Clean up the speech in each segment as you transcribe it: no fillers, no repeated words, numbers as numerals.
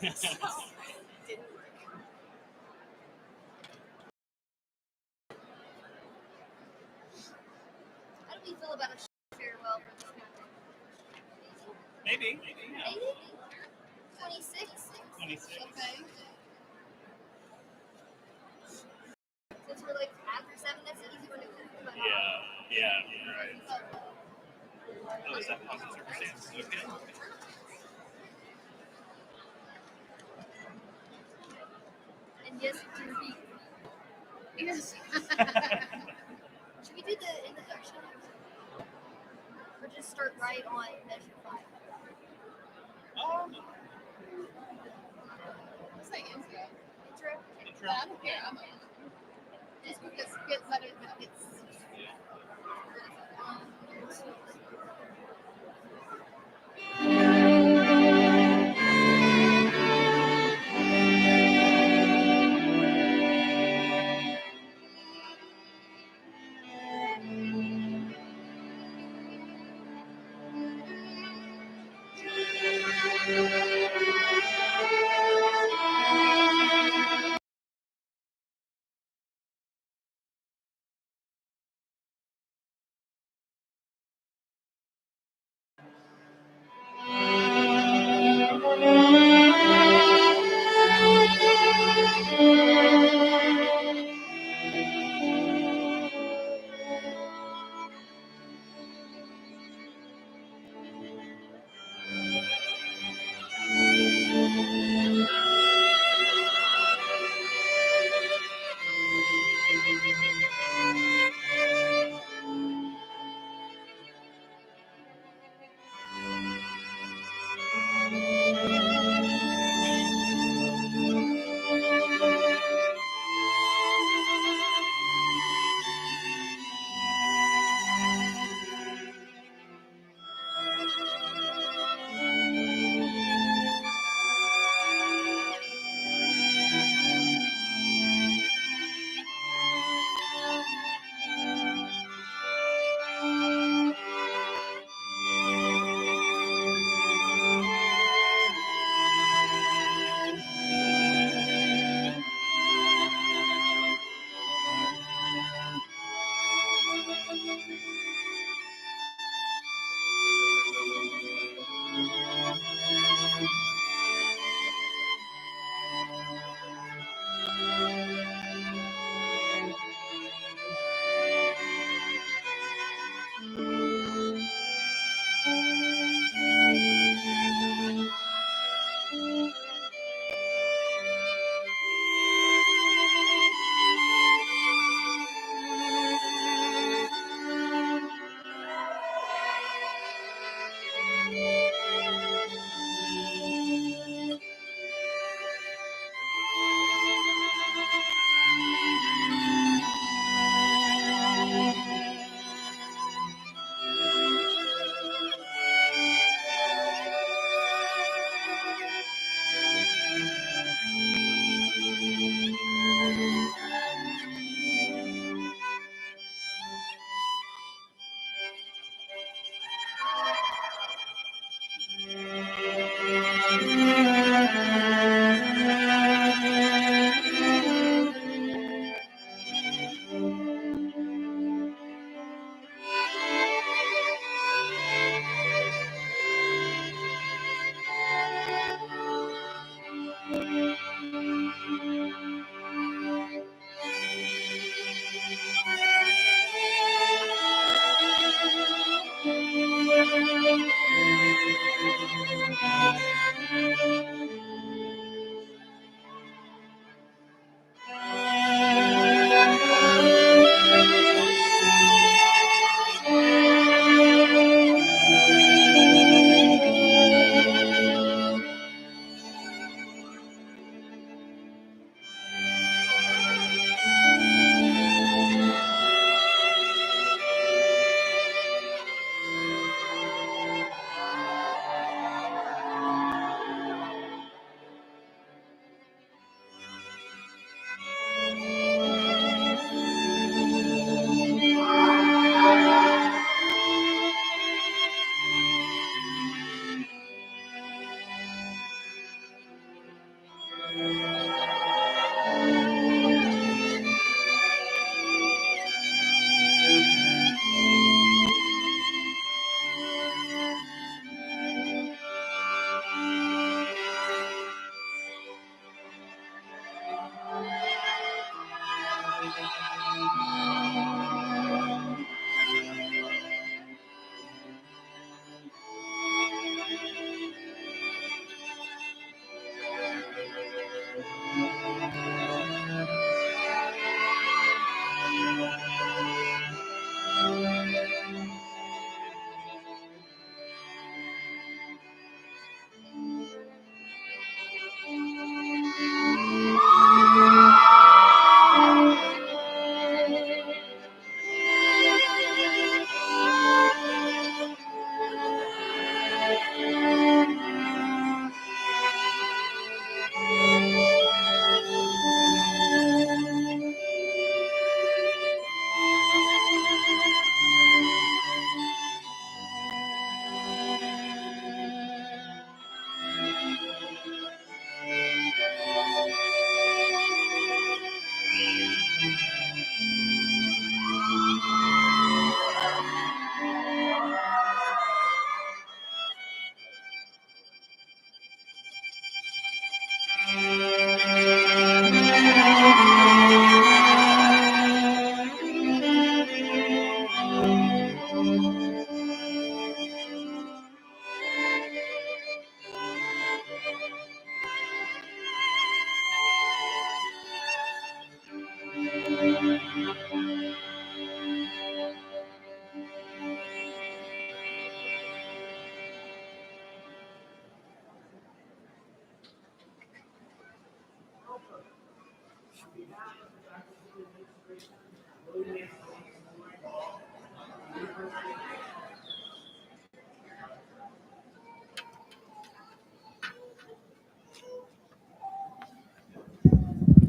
So it didn't work. How do we feel about a farewell for this movie? Maybe. Yeah. Maybe? 26? 26. Okay. Since we're like after 7, that's an easy one to click. Yeah, right. Oh, is that positive circumstance? Okay. And yes, it can be. Yes. Should we do the introduction? Or just start right on measure 5? Let's say intro. Intro? But I don't care. I'm just because it's better than it's.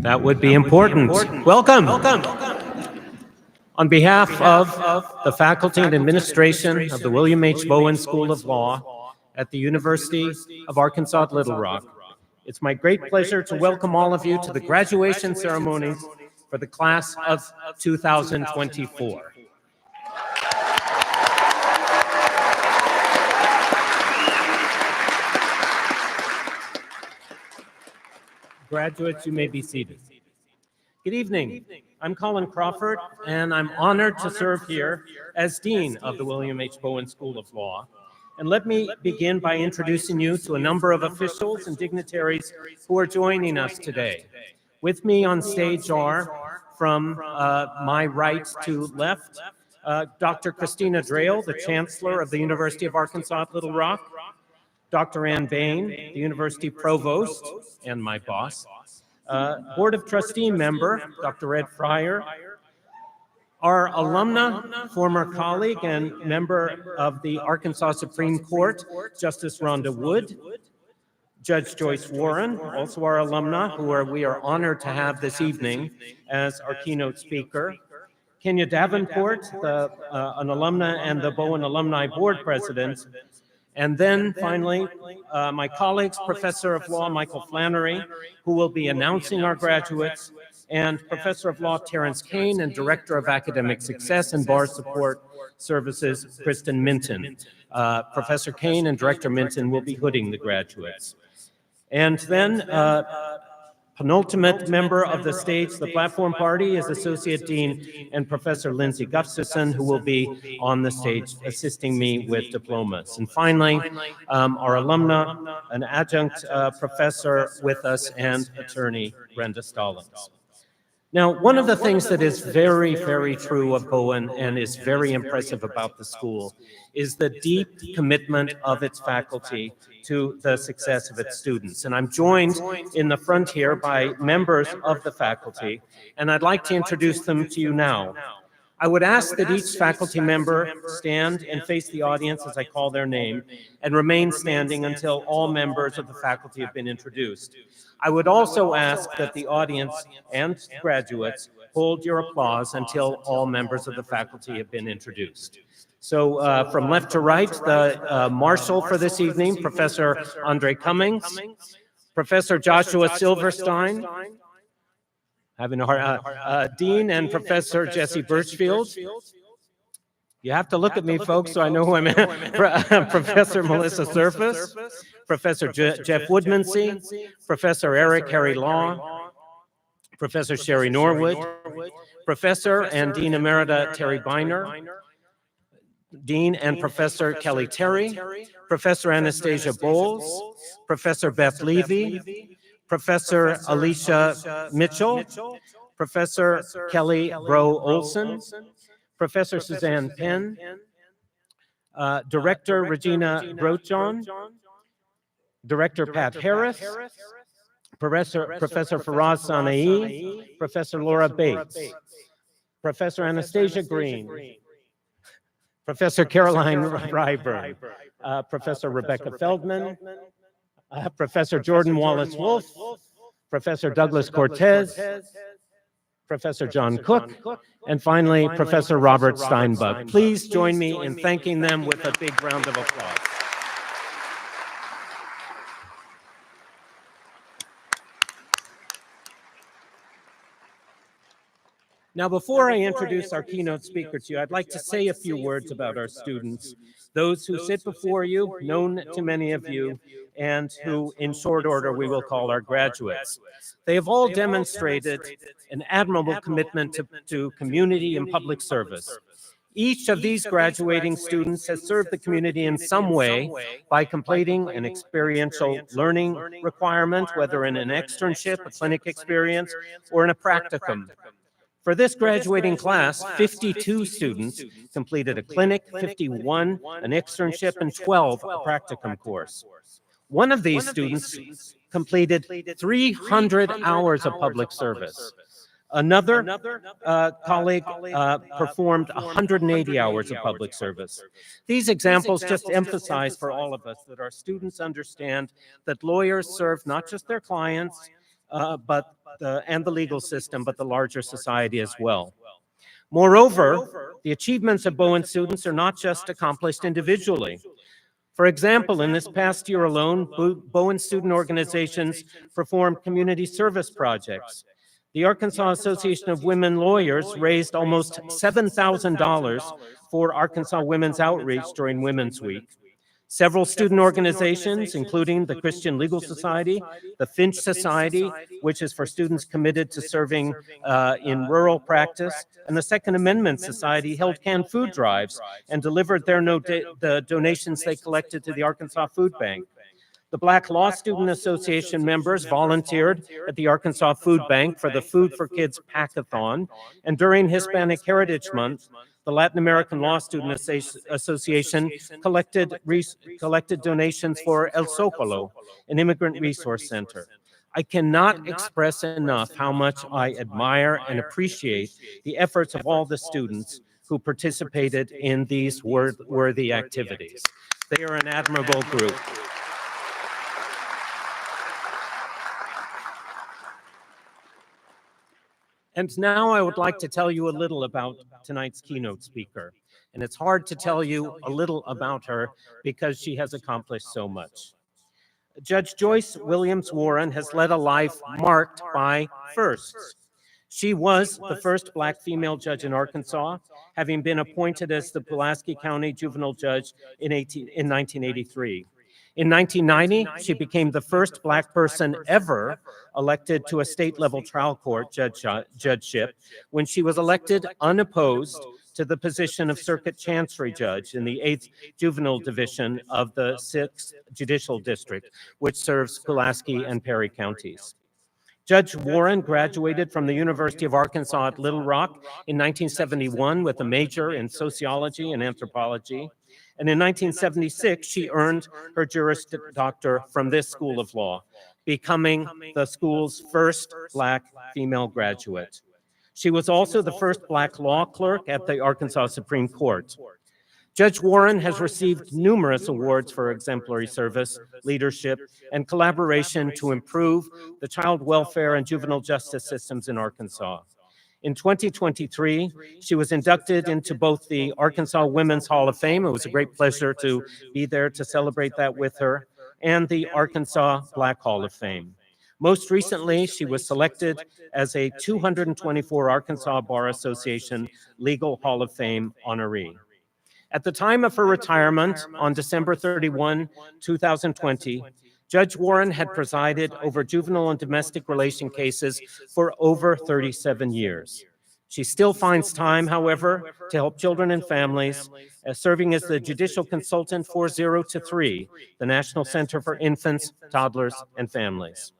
That would be important. Welcome. On behalf of the faculty and administration of the William H. Bowen School of Law at the University of Arkansas at Little Rock, it's my great pleasure to welcome all of you to the graduation ceremonies for the class of 2024. Graduates, you may be seated. Good evening. I'm Colin Crawford, and I'm honored to serve here as Dean of the William H. Bowen School of Law. And let me begin by introducing you to a number of officials and dignitaries who are joining us today. With me on stage are, from my right to left, Dr. Christina Drayle, the Chancellor of the University of Arkansas at Little Rock, Dr. Ann Bain, the University Provost, and my boss, Board of Trustee member, Dr. Ed Fryer, our alumna, former colleague and member of the Arkansas Supreme Court, Justice Rhonda Wood, Judge Joyce Warren, also our alumna, who we are honored to have this evening as our keynote speaker, Kenya Davenport, an alumna and the Bowen Alumni Board President, and then finally, my colleagues, Professor of Law Michael Flannery, who will be announcing our graduates, and Professor of Law Terrence Kane and Director of Academic Success and Bar Support Services, Kristen Minton. Professor Kane and Director Minton will be hooding the graduates. And then, penultimate member of the stage, the platform party, is Associate Dean and Professor Lindsay Gustafson, who will be on the stage assisting me with diplomas. And finally, our alumna, an adjunct professor with us, and attorney Brenda Stallings. Now, one of the things that is very, very true of Bowen and is very impressive about the school is the deep commitment of its faculty to the success of its students. And I'm joined in the front here by members of the faculty, and I'd like to introduce them to you now. I would ask that each faculty member stand and face the audience as I call their name and remain standing until all members of the faculty have been introduced. I would also ask that the audience and graduates hold your applause until all members of the faculty have been introduced. So from left to right, the marshal for this evening, Professor Andre Cummings, Professor Joshua Silverstein, having a hard, Dean and Professor Jesse Birchfield. You have to look at me, folks, so I know who I'm at. Professor Melissa Surface, Professor Jeff Woodmansey, Professor Eric Harry Law, Professor Sherry Norwood, Professor and Dean Emerita Terry Biner, Dean and Professor Kelly Terry, Professor Anastasia Bowles, Professor Beth Levy, Professor Alicia Mitchell, Professor Kelly Bro Olson, Professor Suzanne Penn, Director Regina Grotjohn, Director Pat Harris, Professor Faraz Sanae, Professor Laura Bates, Professor Anastasia Green, Professor Caroline Ryburn, Professor Rebecca Feldman, Professor Jordan Wallace Wolf, Professor Douglas Cortez, Professor John Cook, and finally, Professor Robert Steinbuck. Please join me in thanking them with a big round of applause. Now, before I introduce our keynote speaker to you, I'd like to say a few words about our students, those who sit before you, known to many of you, and who, in short order, we will call our graduates. They have all demonstrated an admirable commitment to community and public service. Each of these graduating students has served the community in some way by completing an experiential learning requirement, whether in an externship, a clinic experience, or in a practicum. For this graduating class, 52 students completed a clinic, 51 an externship, and 12 a practicum course. One of these students completed 300 hours of public service. Another colleague performed 180 hours of public service. These examples just emphasize for all of us that our students understand that lawyers serve not just their clients, and the legal system, but the larger society as well. Moreover, the achievements of Bowen students are not just accomplished individually. For example, in this past year alone, Bowen student organizations performed community service projects. The Arkansas Association of Women Lawyers raised almost $7,000 for Arkansas Women's Outreach during Women's Week. Several student organizations, including the Christian Legal Society, the Finch Society, which is for students committed to serving in rural practice, and the Second Amendment Society, held canned food drives and delivered the donations they collected to the Arkansas Food Bank. The Black Law Student Association members volunteered at the Arkansas Food Bank for the Food for Kids Packathon, and during Hispanic Heritage Month, the Latin American Law Student Association collected donations for El Zocalo, an immigrant resource center. I cannot express enough how much I admire and appreciate the efforts of all the students who participated in these worthy activities. They are an admirable group. And now I would like to tell you a little about tonight's keynote speaker. And it's hard to tell you a little about her because she has accomplished so much. Judge Joyce Williams Warren has led a life marked by firsts. She was the first Black female judge in Arkansas, having been appointed as the Pulaski County juvenile judge in 1983. In 1990, she became the first Black person ever elected to a state-level trial court judgeship when she was elected unopposed to the position of Circuit Chancery Judge in the 8th Juvenile Division of the 6th Judicial District, which serves Pulaski and Perry counties. Judge Warren graduated from the University of Arkansas at Little Rock in 1971 with a major in sociology and anthropology. And in 1976, she earned her Juris Doctor from this School of Law, becoming the school's first Black female graduate. She was also the first Black law clerk at the Arkansas Supreme Court. Judge Warren has received numerous awards for exemplary service, leadership, and collaboration to improve the child welfare and juvenile justice systems in Arkansas. In 2023, she was inducted into both the Arkansas Women's Hall of Fame. It was a great pleasure to be there to celebrate that with her, and the Arkansas Black Hall of Fame. Most recently, she was selected as a 224 Arkansas Bar Association Legal Hall of Fame honoree. At the time of her retirement on December 31, 2020, Judge Warren had presided over juvenile and domestic relation cases for over 37 years. She still finds time, however, to help children and families, serving as the judicial consultant for 0 to 3, the National Center for Infants, Toddlers, and Families.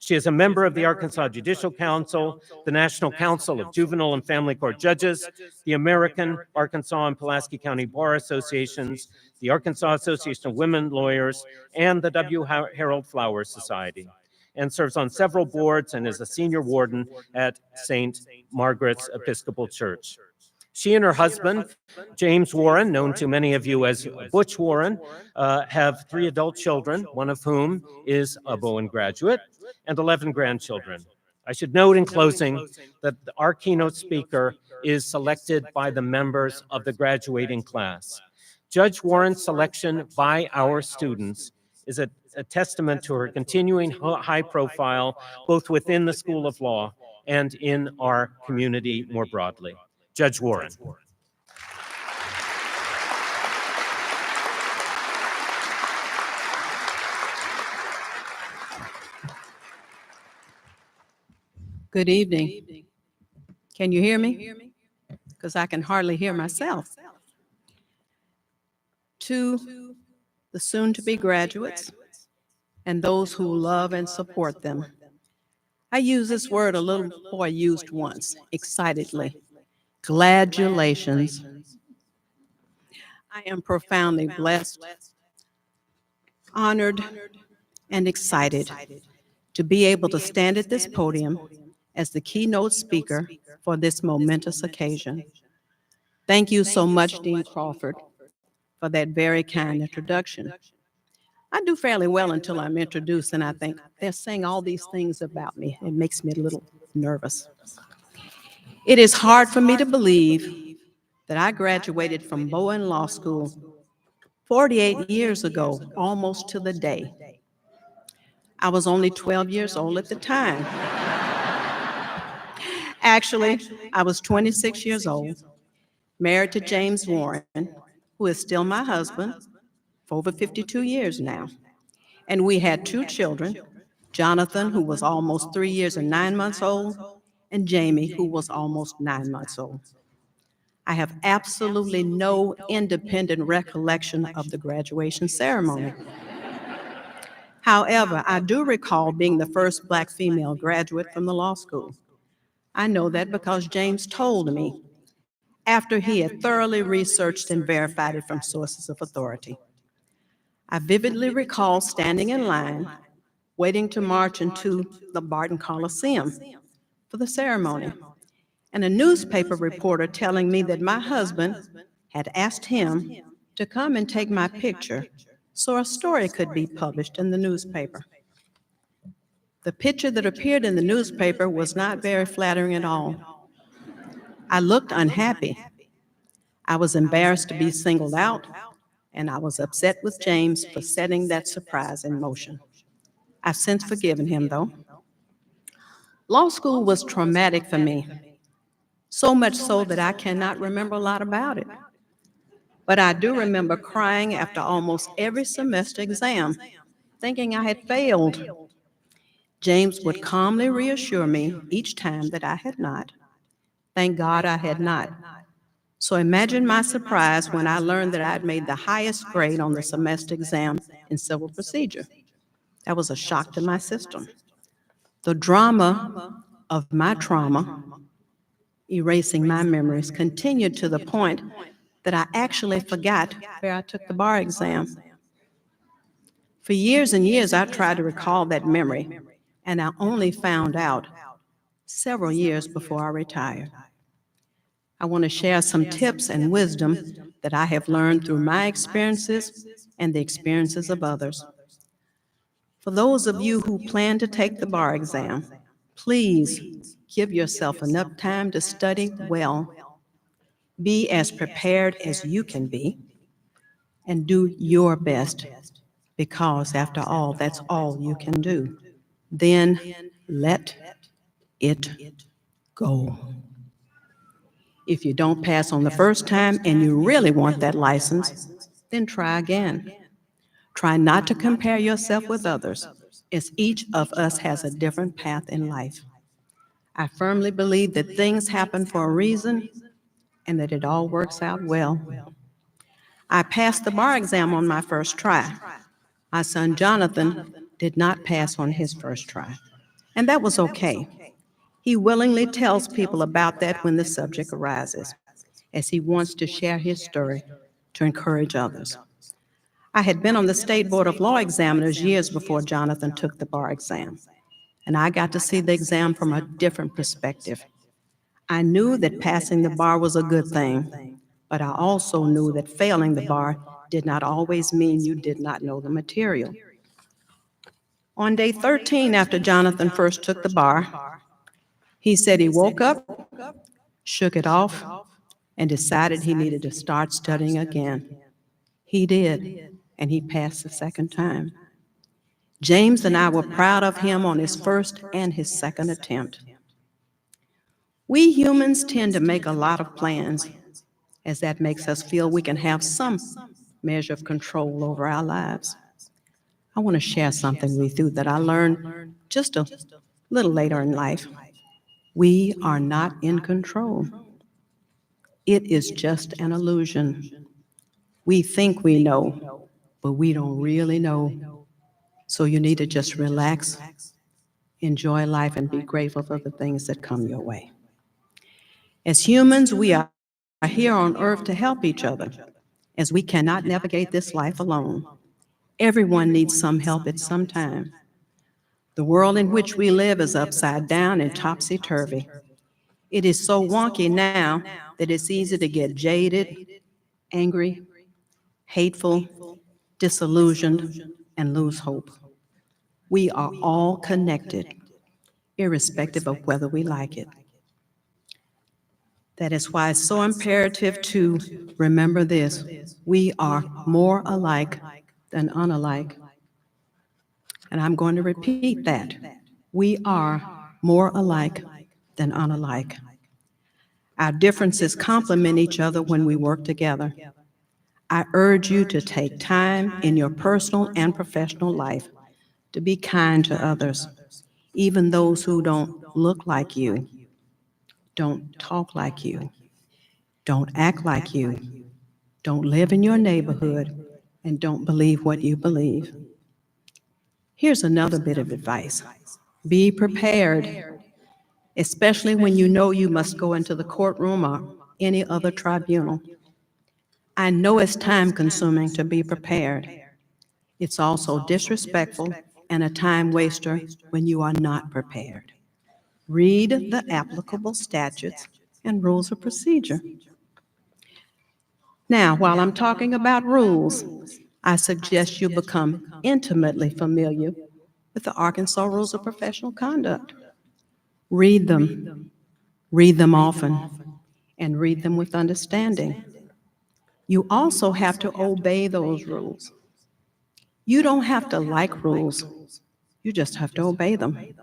She is a member of the Arkansas Judicial Council, the National Council of Juvenile and Family Court Judges, the American, Arkansas, and Pulaski County Bar Associations, the Arkansas Association of Women Lawyers, and the W. Harold Flowers Society, and serves on several boards and is a senior warden at St. Margaret's Episcopal Church. She and her husband, James Warren, known to many of you as Butch Warren, have 3 adult children, one of whom is a Bowen graduate, and 11 grandchildren. I should note in closing that our keynote speaker is selected by the members of the graduating class. Judge Warren's selection by our students is a testament to her continuing high profile, both within the School of Law and in our community more broadly. Judge Warren. Good evening. Can you hear me? Because I can hardly hear myself. To the soon-to-be graduates and those who love and support them. I use this word a little boy used once, excitedly. Gladulations. I am profoundly blessed, honored, and excited to be able to stand at this podium as the keynote speaker for this momentous occasion. Thank you so much, Dean Crawford, for that very kind introduction. I do fairly well until I'm introduced, and I think they're saying all these things about me. It makes me a little nervous. It is hard for me to believe that I graduated from Bowen Law School 48 years ago, almost to the day. I was only 12 years old at the time. Actually, I was 26 years old, married to James Warren, who is still my husband for over 52 years now. And we had 2 children, Jonathan, who was almost 3 years and 9 months old, and Jamie, who was almost 9 months old. I have absolutely no independent recollection of the graduation ceremony. However, I do recall being the first Black female graduate from the law school. I know that because James told me after he had thoroughly researched and verified it from sources of authority. I vividly recall standing in line, waiting to march into the Barton Coliseum for the ceremony, and a newspaper reporter telling me that my husband had asked him to come and take my picture so a story could be published in the newspaper. The picture that appeared in the newspaper was not very flattering at all. I looked unhappy. I was embarrassed to be singled out, and I was upset with James for setting that surprise in motion. I've since forgiven him, though. Law school was traumatic for me, so much so that I cannot remember a lot about it. But I do remember crying after almost every semester exam, thinking I had failed. James would calmly reassure me each time that I had not. Thank God I had not. So imagine my surprise when I learned that I had made the highest grade on the semester exam in civil procedure. That was a shock to my system. The drama of my trauma, erasing my memories, continued to the point that I actually forgot where I took the bar exam. For years and years, I tried to recall that memory, and I only found out several years before I retired. I want to share some tips and wisdom that I have learned through my experiences and the experiences of others. For those of you who plan to take the bar exam, please give yourself enough time to study well, be as prepared as you can be, and do your best, because after all, that's all you can do. Then let it go. If you don't pass on the first time and you really want that license, then try again. Try not to compare yourself with others, as each of us has a different path in life. I firmly believe that things happen for a reason and that it all works out well. I passed the bar exam on my first try. My son Jonathan did not pass on his first try, and that was okay. He willingly tells people about that when the subject arises, as he wants to share his story to encourage others. I had been on the State Board of Law Examiners years before Jonathan took the bar exam, and I got to see the exam from a different perspective. I knew that passing the bar was a good thing, but I also knew that failing the bar did not always mean you did not know the material. On day 13, after Jonathan first took the bar, he said he woke up, shook it off, and decided he needed to start studying again. He did, and he passed the second time. James and I were proud of him on his first and his second attempt. We humans tend to make a lot of plans, as that makes us feel we can have some measure of control over our lives. I want to share something with you that I learned just a little later in life. We are not in control. It is just an illusion. We think we know, but we don't really know. So you need to just relax, enjoy life, and be grateful for the things that come your way. As humans, we are here on earth to help each other, as we cannot navigate this life alone. Everyone needs some help at some time. The world in which we live is upside down and topsy-turvy. It is so wonky now that it's easy to get jaded, angry, hateful, disillusioned, and lose hope. We are all connected, irrespective of whether we like it. That is why it's so imperative to remember this. We are more alike than unalike. And I'm going to repeat that. We are more alike than unalike. Our differences complement each other when we work together. I urge you to take time in your personal and professional life to be kind to others, even those who don't look like you, don't talk like you, don't act like you, don't live in your neighborhood, and don't believe what you believe. Here's another bit of advice. Be prepared, especially when you know you must go into the courtroom or any other tribunal. I know it's time-consuming to be prepared. It's also disrespectful and a time waster when you are not prepared. Read the applicable statutes and rules of procedure. Now, while I'm talking about rules, I suggest you become intimately familiar with the Arkansas Rules of Professional Conduct. Read them often, and read them with understanding. You also have to obey those rules. You don't have to like rules, you just have to obey them.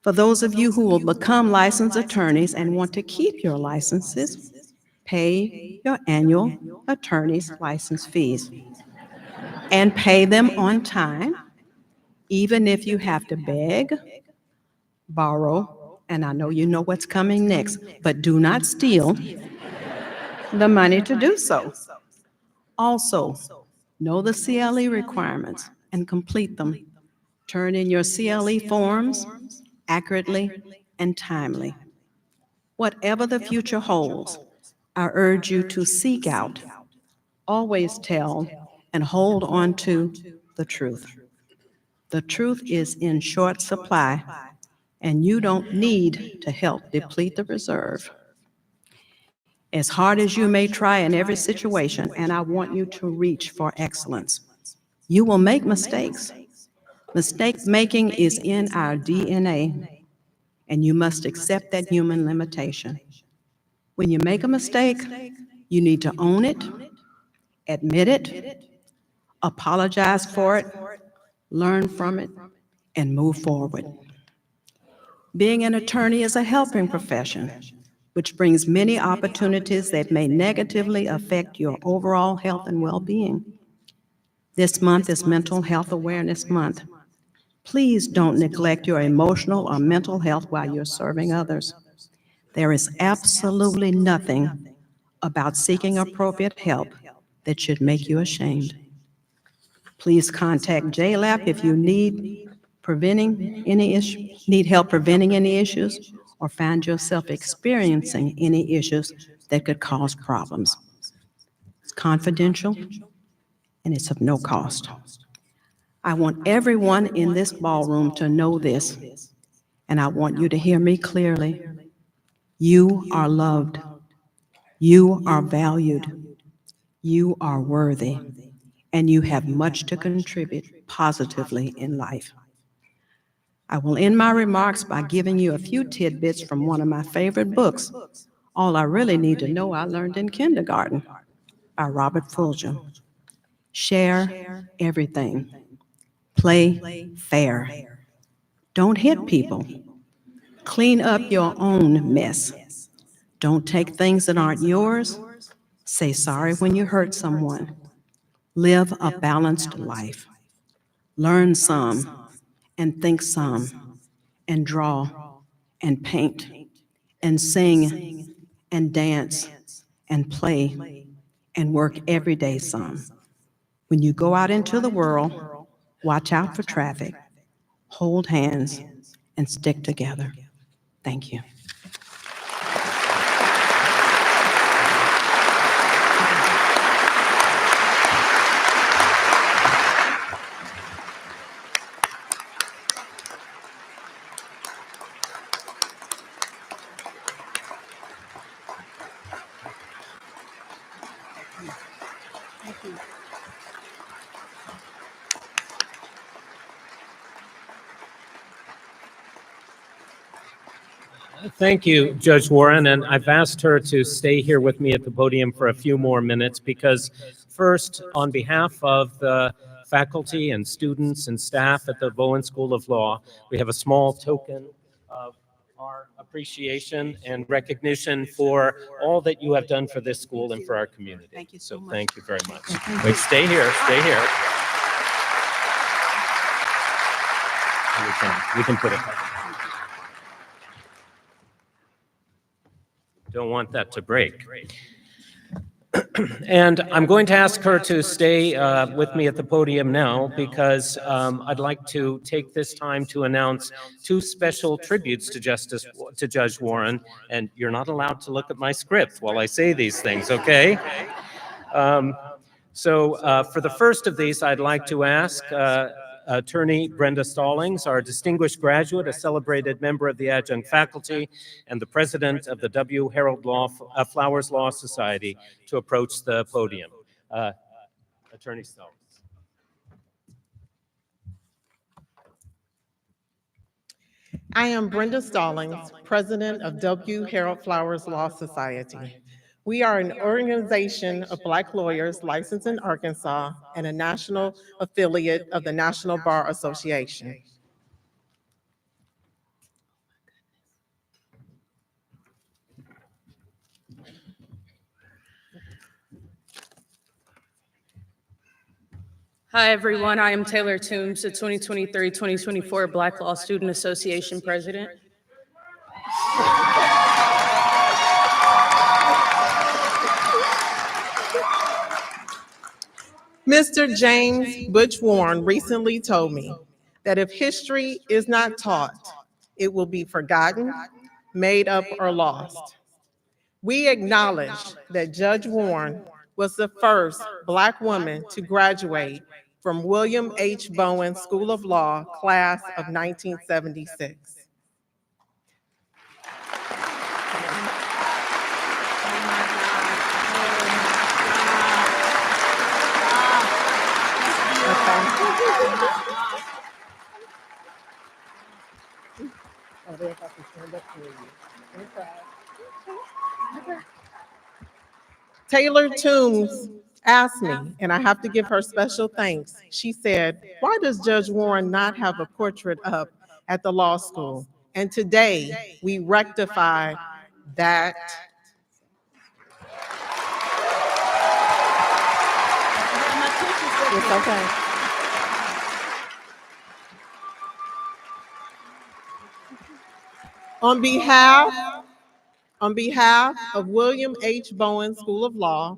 For those of you who will become licensed attorneys and want to keep your licenses, pay your annual attorney's license fees and pay them on time, even if you have to beg, borrow, and I know you know what's coming next, but do not steal the money to do so. Also, know the CLE requirements and complete them. Turn in your CLE forms accurately and timely. Whatever the future holds, I urge you to seek out, always tell, and hold on to the truth. The truth is in short supply, and you don't need to help deplete the reserve. As hard as you may try in every situation, and I want you to reach for excellence, you will make mistakes. Mistake making is in our DNA, and you must accept that human limitation. When you make a mistake, you need to own it, admit it, apologize for it, learn from it, and move forward. Being an attorney is a helping profession, which brings many opportunities that may negatively affect your overall health and well-being. This month is Mental Health Awareness Month. Please don't neglect your emotional or mental health while you're serving others. There is absolutely nothing about seeking appropriate help that should make you ashamed. Please contact JLAP if you need help preventing any issues or find yourself experiencing any issues that could cause problems. It's confidential and it's of no cost. I want everyone in this ballroom to know this, and I want you to hear me clearly. You are loved. You are valued. You are worthy, and you have much to contribute positively in life. I will end my remarks by giving you a few tidbits from one of my favorite books, All I Really Need to Know I Learned in Kindergarten, by Robert Fulghum. Share everything. Play fair. Don't hit people. Clean up your own mess. Don't take things that aren't yours. Say sorry when you hurt someone. Live a balanced life. Learn some and think some and draw and paint and sing and dance and play and work every day some. When you go out into the world, watch out for traffic, hold hands, and stick together. Thank you. Thank you, Judge Warren, and I've asked her to stay here with me at the podium for a few more minutes because first, on behalf of the faculty and students and staff at the Bowen School of Law, we have a small token of our appreciation and recognition for all that you have done for this school and for our community. Thank you so much. Thank you very much. Wait, stay here, stay here. We can put it back. Don't want that to break. And I'm going to ask her to stay with me at the podium now because I'd like to take this time to announce two special tributes to Judge Warren. And you're not allowed to look at my script while I say these things, okay? So for the first of these, I'd like to ask Attorney Brenda Stallings, our distinguished graduate, a celebrated member of the adjunct faculty, and the president of the W. Harold Flowers Law Society, to approach the podium. Attorney Stallings. I am Brenda Stallings, president of W. Harold Flowers Law Society. We are an organization of Black lawyers licensed in Arkansas and a national affiliate of the National Bar Association. Hi, everyone. I am Taylor Toombs, the 2023-2024 Black Law Student Association president. Mr. James Butch Warren recently told me that if history is not taught, it will be forgotten, made up, or lost. We acknowledge that Judge Warren was the first Black woman to graduate from William H. Bowen School of Law, class of 1976. Taylor Toombs asked me, and I have to give her special thanks. She said, "Why does Judge Warren not have a portrait up at the law school?" And today we rectify that. It's okay. On behalf of William H. Bowen School of Law,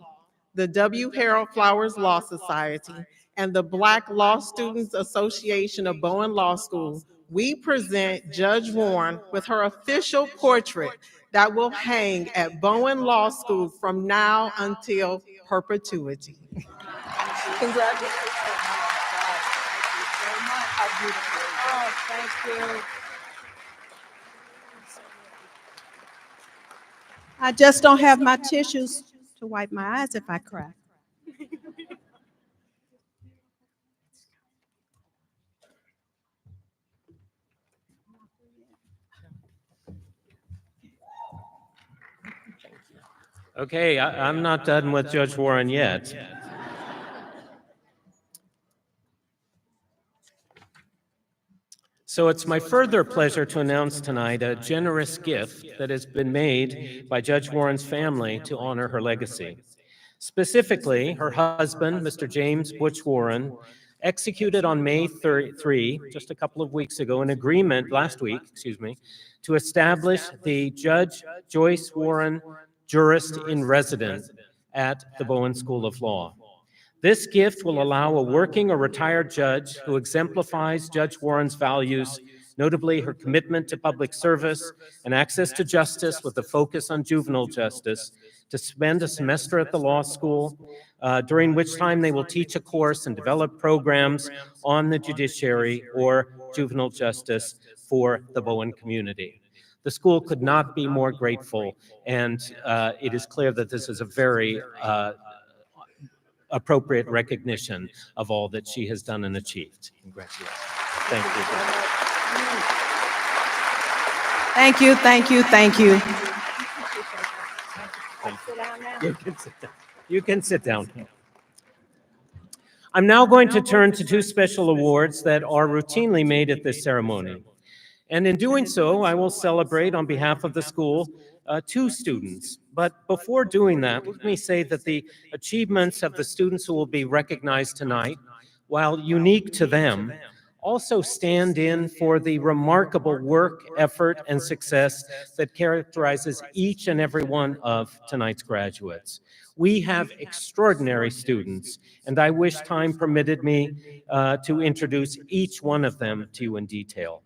the W. Harold Flowers Law Society, and the Black Law Students Association of Bowen Law School, we present Judge Warren with her official portrait that will hang at Bowen Law School from now until perpetuity. Congratulations. I just don't have my tissues to wipe my eyes if I cry. Okay, I'm not done with Judge Warren yet. So it's my further pleasure to announce tonight a generous gift that has been made by Judge Warren's family to honor her legacy. Specifically, her husband, Mr. James Butch Warren, executed on May 3, just a couple of weeks ago, an agreement, last week, to establish the Judge Joyce Warren Jurist in Residence at the Bowen School of Law. This gift will allow a working or retired judge who exemplifies Judge Warren's values, notably her commitment to public service and access to justice with a focus on juvenile justice, to spend a semester at the law school, during which time they will teach a course and develop programs on the judiciary or juvenile justice for the Bowen community. The school could not be more grateful, and it is clear that this is a very appropriate recognition of all that she has done and achieved. Congratulations. Thank you. Thank you, thank you, thank you. You can sit down. I'm now going to turn to two special awards that are routinely made at this ceremony. And in doing so, I will celebrate on behalf of the school two students. But before doing that, let me say that the achievements of the students who will be recognized tonight, while unique to them, also stand in for the remarkable work, effort, and success that characterizes each and every one of tonight's graduates. We have extraordinary students, and I wish time permitted me to introduce each one of them to you in detail.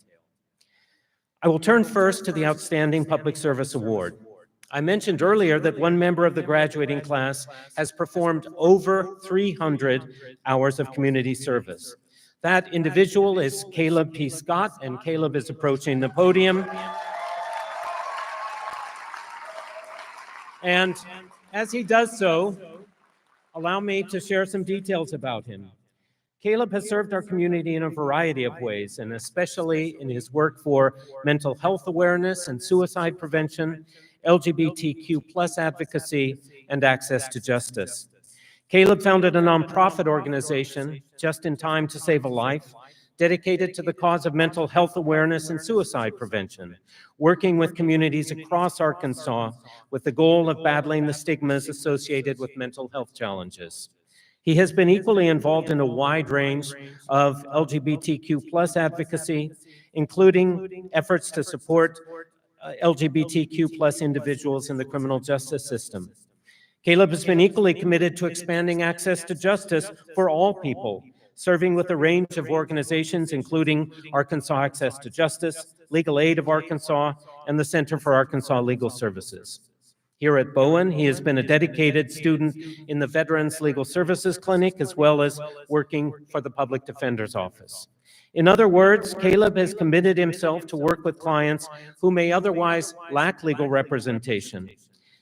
I will turn first to the Outstanding Public Service Award. I mentioned earlier that one member of the graduating class has performed over 300 hours of community service. That individual is Caleb P. Scott, and Caleb is approaching the podium. And as he does so, allow me to share some details about him. Caleb has served our community in a variety of ways, and especially in his work for mental health awareness and suicide prevention, LGBTQ+ advocacy, and access to justice. Caleb founded a nonprofit organization, Just in Time to Save a Life, dedicated to the cause of mental health awareness and suicide prevention, working with communities across Arkansas with the goal of battling the stigmas associated with mental health challenges. He has been equally involved in a wide range of LGBTQ+ advocacy, including efforts to support LGBTQ+ individuals in the criminal justice system. Caleb has been equally committed to expanding access to justice for all people, serving with a range of organizations, including Arkansas Access to Justice, Legal Aid of Arkansas, and the Center for Arkansas Legal Services. Here at Bowen, he has been a dedicated student in the Veterans Legal Services Clinic, as well as working for the Public Defender's Office. In other words, Caleb has committed himself to work with clients who may otherwise lack legal representation.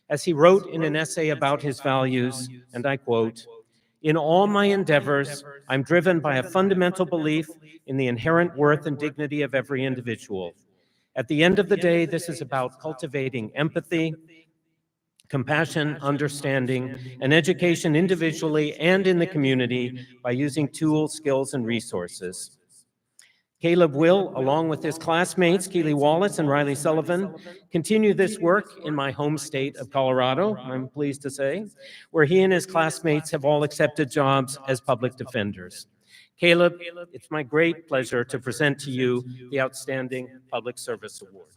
As he wrote in an essay about his values, and I quote, "In all my endeavors, I'm driven by a fundamental belief in the inherent worth and dignity of every individual. At the end of the day, this is about cultivating empathy, compassion, understanding, and education individually and in the community by using tools, skills, and resources." Caleb will, along with his classmates, Keely Wallace and Riley Sullivan, continue this work in my home state of Colorado, I'm pleased to say, where he and his classmates have all accepted jobs as public defenders. Caleb, it's my great pleasure to present to you the Outstanding Public Service Award.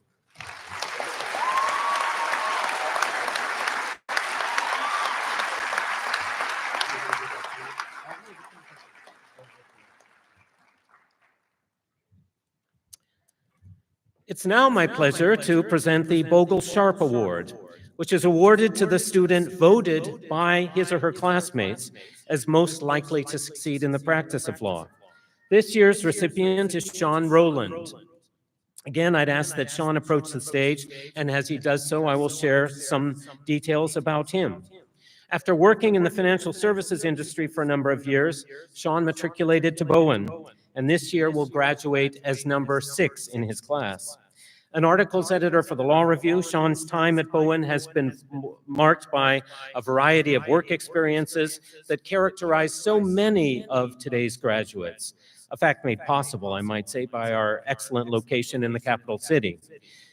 It's now my pleasure to present the Bogle Sharp Award, which is awarded to the student voted by his or her classmates as most likely to succeed in the practice of law. This year's recipient is Sean Rowland. Again, I'd ask that Sean approach the stage, and as he does so, I will share some details about him. After working in the financial services industry for a number of years, Sean matriculated to Bowen, and this year will graduate as number 6 in his class. An articles editor for the Law Review, Sean's time at Bowen has been marked by a variety of work experiences that characterize so many of today's graduates. A fact made possible, I might say, by our excellent location in the capital city.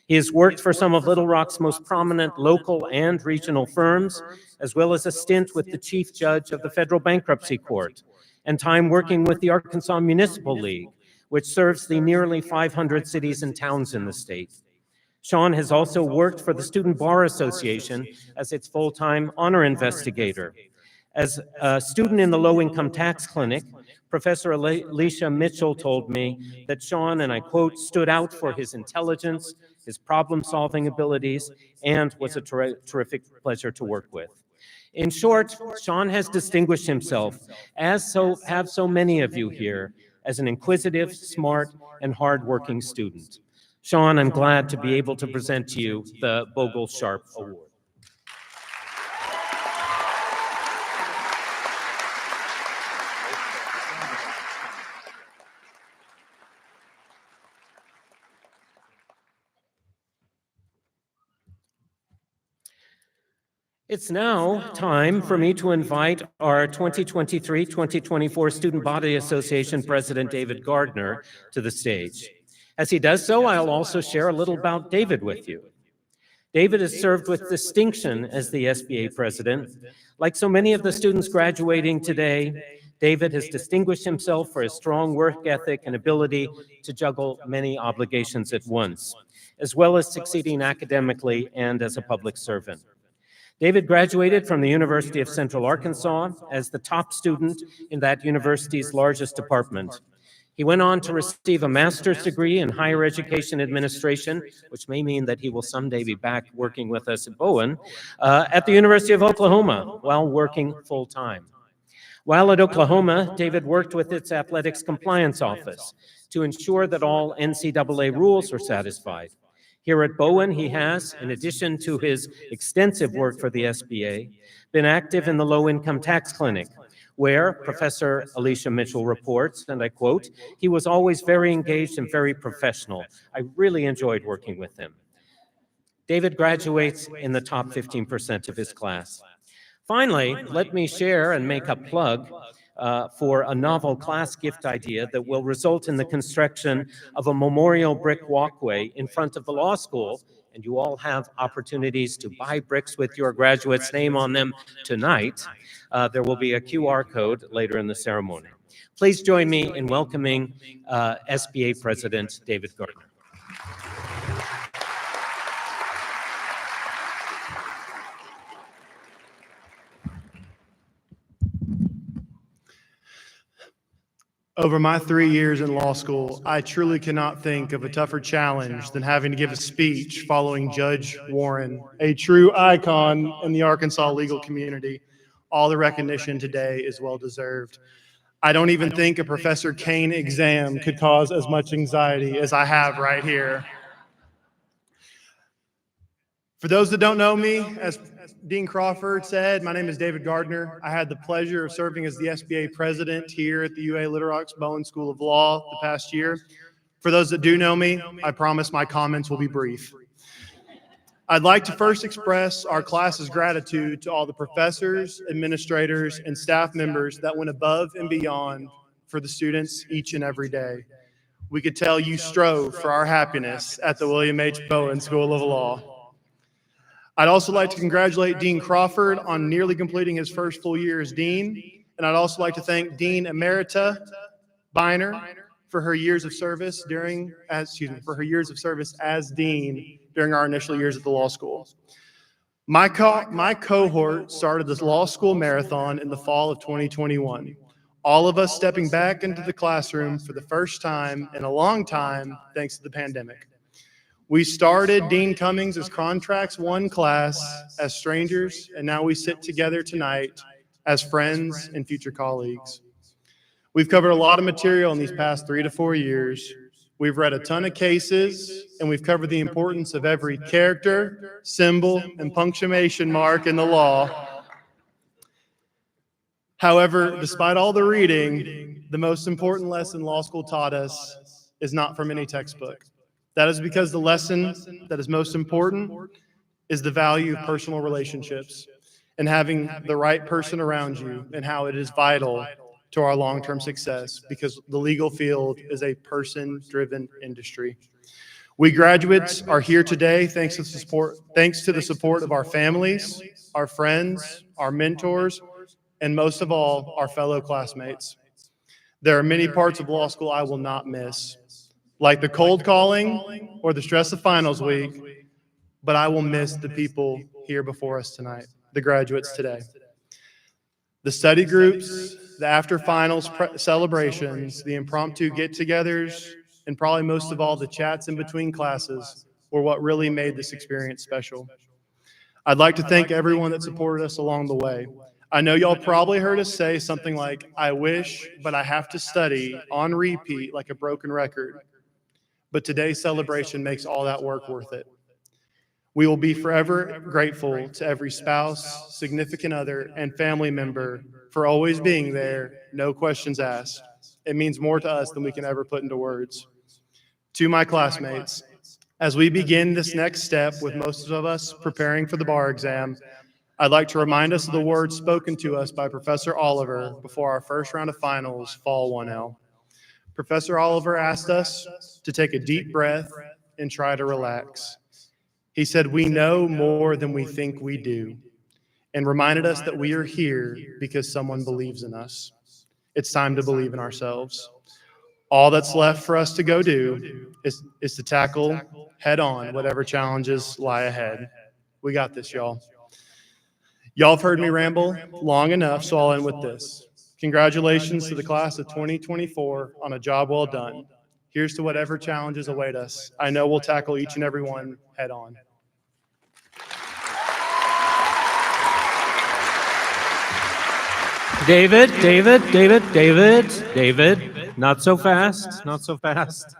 He has worked for some of Little Rock's most prominent local and regional firms, as well as a stint with the chief judge of the federal bankruptcy court, and time working with the Arkansas Municipal League, which serves the nearly 500 cities and towns in the state. Sean has also worked for the Student Bar Association as its full-time honor investigator. As a student in the low-income tax clinic, Professor Alicia Mitchell told me that Sean, and I quote, stood out for his intelligence, his problem-solving abilities, and was a terrific pleasure to work with. In short, Sean has distinguished himself, as have so many of you here, as an inquisitive, smart, and hardworking student. Sean, I'm glad to be able to present to you the Bogle Sharp Award. It's now time for me to invite our 2023-2024 Student Body Association President David Gardner to the stage. As he does so, I'll also share a little about David with you. David has served with distinction as the SBA president. Like so many of the students graduating today, David has distinguished himself for his strong work ethic and ability to juggle many obligations at once, as well as succeeding academically and as a public servant. David graduated from the University of Central Arkansas as the top student in that university's largest department. He went on to receive a master's degree in higher education administration, which may mean that he will someday be back working with us at Bowen, at the University of Oklahoma while working full-time. While at Oklahoma, David worked with its athletics compliance office to ensure that all NCAA rules were satisfied. Here at Bowen, he has, in addition to his extensive work for the SBA, been active in the low-income tax clinic, where Professor Alicia Mitchell reports, and I quote, "He was always very engaged and very professional. I really enjoyed working with him." David graduates in the top 15% of his class. Finally, let me share and make a plug for a novel class gift idea that will result in the construction of a memorial brick walkway in front of the law school, and you all have opportunities to buy bricks with your graduate's name on them tonight. There will be a QR code later in the ceremony. Please join me in welcoming SBA President David Gardner. Over my 3 years in law school, I truly cannot think of a tougher challenge than having to give a speech following Judge Warren, a true icon in the Arkansas legal community. All the recognition today is well deserved. I don't even think a Professor Kane exam could cause as much anxiety as I have right here. For those that don't know me, as Dean Crawford said, my name is David Gardner. I had the pleasure of serving as the SBA president here at the UA Little Rock's Bowen School of Law the past year. For those that do know me, I promise my comments will be brief. I'd like to first express our class's gratitude to all the professors, administrators, and staff members that went above and beyond for the students each and every day. We could tell you strove for our happiness at the William H. Bowen School of Law. I'd also like to congratulate Dean Crawford on nearly completing his first full year as dean, and I'd also like to thank Dean Emerita Biner for her years of service as dean during our initial years at the law school. My cohort started this law school marathon in the fall of 2021. All of us stepping back into the classroom for the first time in a long time, thanks to the pandemic. We started Dean Cummings' Contracts 1 class as strangers, and now we sit together tonight as friends and future colleagues. We've covered a lot of material in these past 3 to 4 years. We've read a ton of cases, and we've covered the importance of every character, symbol, and punctuation mark in the law. However, despite all the reading, the most important lesson law school taught us is not from any textbook. That is because the lesson that is most important is the value of personal relationships and having the right person around you, and how it is vital to our long-term success, because the legal field is a person-driven industry. We graduates are here today thanks to the support of our families, our friends, our mentors, and most of all, our fellow classmates. There are many parts of law school I will not miss, like the cold calling or the stress of finals week, but I will miss the people here before us tonight, the graduates today. The study groups, the after finals celebrations, the impromptu get-togethers, and probably most of all, the chats in between classes were what really made this experience special. I'd like to thank everyone that supported us along the way. I know y'all probably heard us say something like, "I wish, but I have to study," on repeat like a broken record. But today's celebration makes all that work worth it. We will be forever grateful to every spouse, significant other, and family member for always being there, no questions asked. It means more to us than we can ever put into words. To my classmates, as we begin this next step with most of us preparing for the bar exam, I'd like to remind us of the words spoken to us by Professor Oliver before our first round of finals, Fall 1L. Professor Oliver asked us to take a deep breath and try to relax. He said, "We know more than we think we do," and reminded us that we are here because someone believes in us. It's time to believe in ourselves. All that's left for us to go do is to tackle head on whatever challenges lie ahead. We got this, y'all. Y'all have heard me ramble long enough, so I'll end with this. Congratulations to the class of 2024 on a job well done. Here's to whatever challenges await us. I know we'll tackle each and every one head on. David, not so fast, not so fast.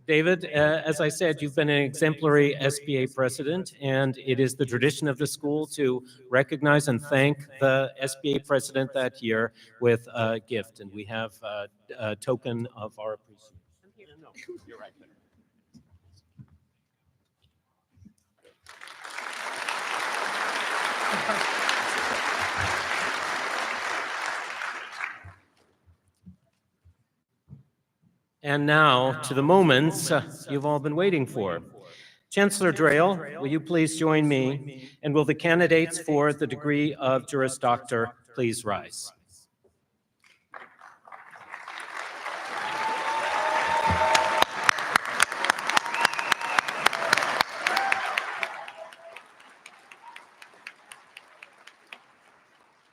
David, as I said, you've been an exemplary SBA president, and it is the tradition of the school to recognize and thank the SBA president that year with a gift, and we have a token of our appreciation. No, you're right there. And now to the moments you've all been waiting for. Chancellor Drayle, will you please join me? And will the candidates for the degree of Juris Doctor please rise?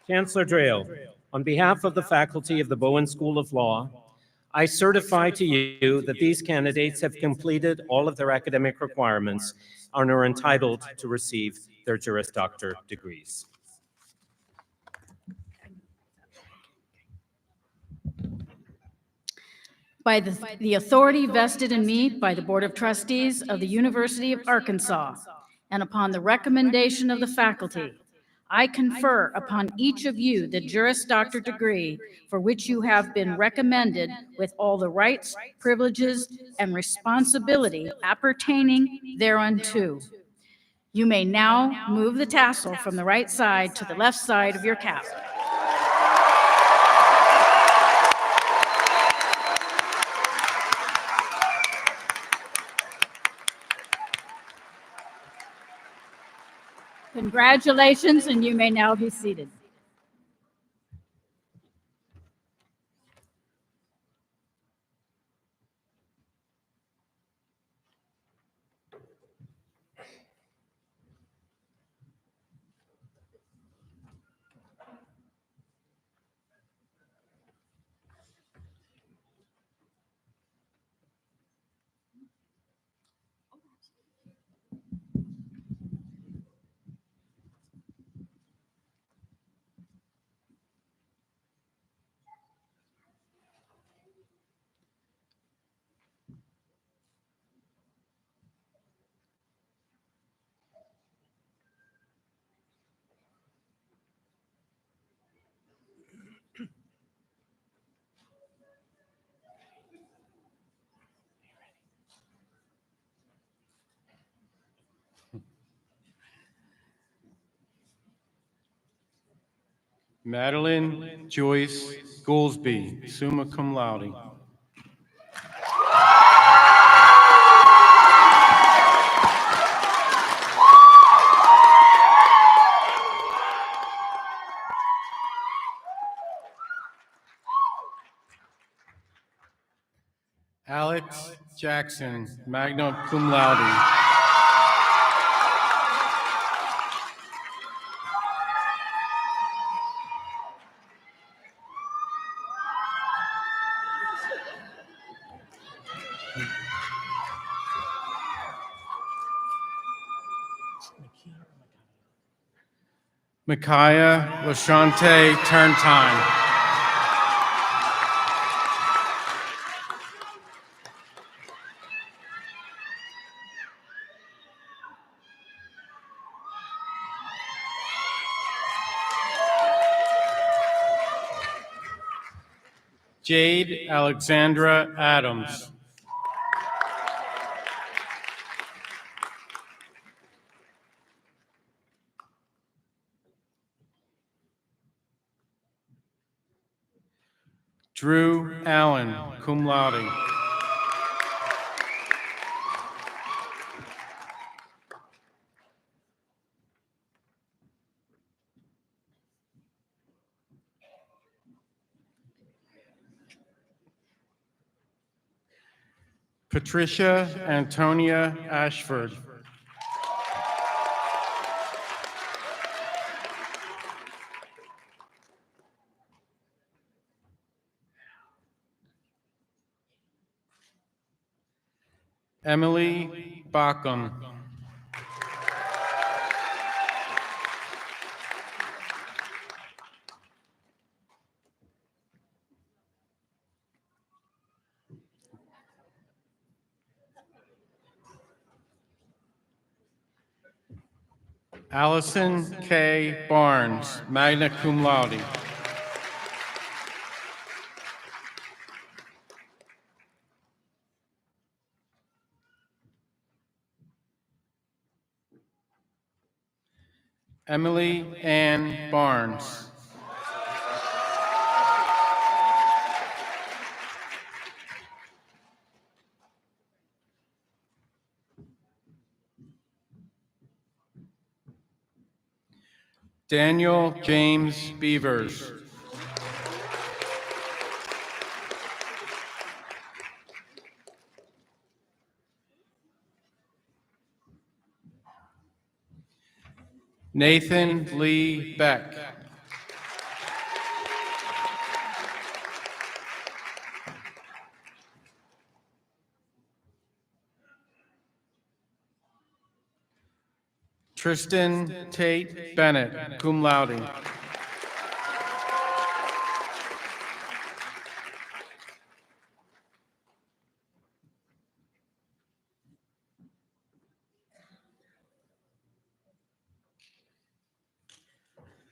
Chancellor Drayle, on behalf of the faculty of the Bowen School of Law, I certify to you that these candidates have completed all of their academic requirements and are entitled to receive their Juris Doctor degrees. By the authority vested in me by the Board of Trustees of the University of Arkansas, and upon the recommendation of the faculty, I confer upon each of you the Juris Doctor degree for which you have been recommended with all the rights, privileges, and responsibility appertaining thereunto. You may now move the tassel from the right side to the left side of your cap. Congratulations, and you may now be seated. Madeline Joyce Goolsby, summa cum laude. Alex Jackson, magna cum laude. Micaiah Lashante Turntime. Jade Alexandra Adams. Drew Allen, cum laude. Patricia Antonia Ashford. Emily Backham. Allison K. Barnes, magna cum laude. Emily Ann Barnes. Daniel James Beavers. Nathan Lee Beck. Tristan Tate Bennett, cum laude.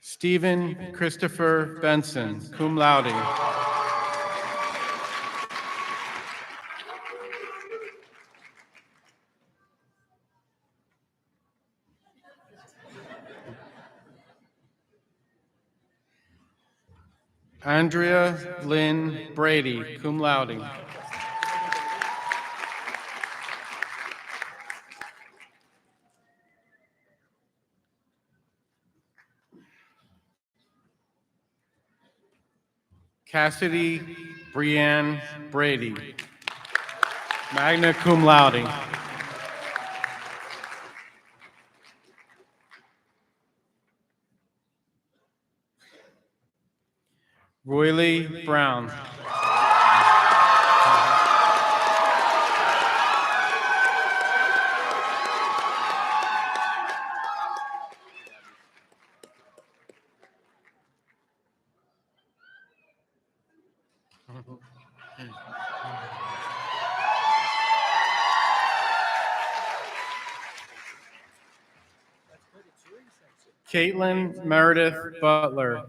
Stephen Christopher Benson, cum laude. Andrea Lynn Brady, cum laude. Cassidy Brianne Brady, magna cum laude. Roylee Brown. Caitlin Meredith Butler.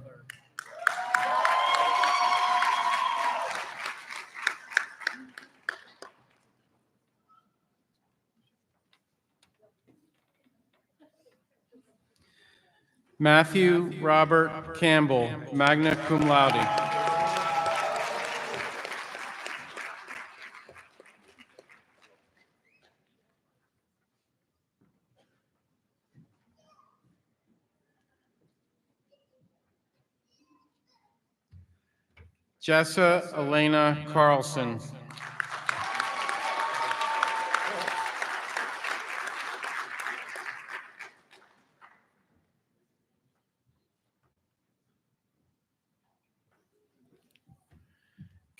Matthew Robert Campbell, magna cum laude. Jessa Elena Carlson.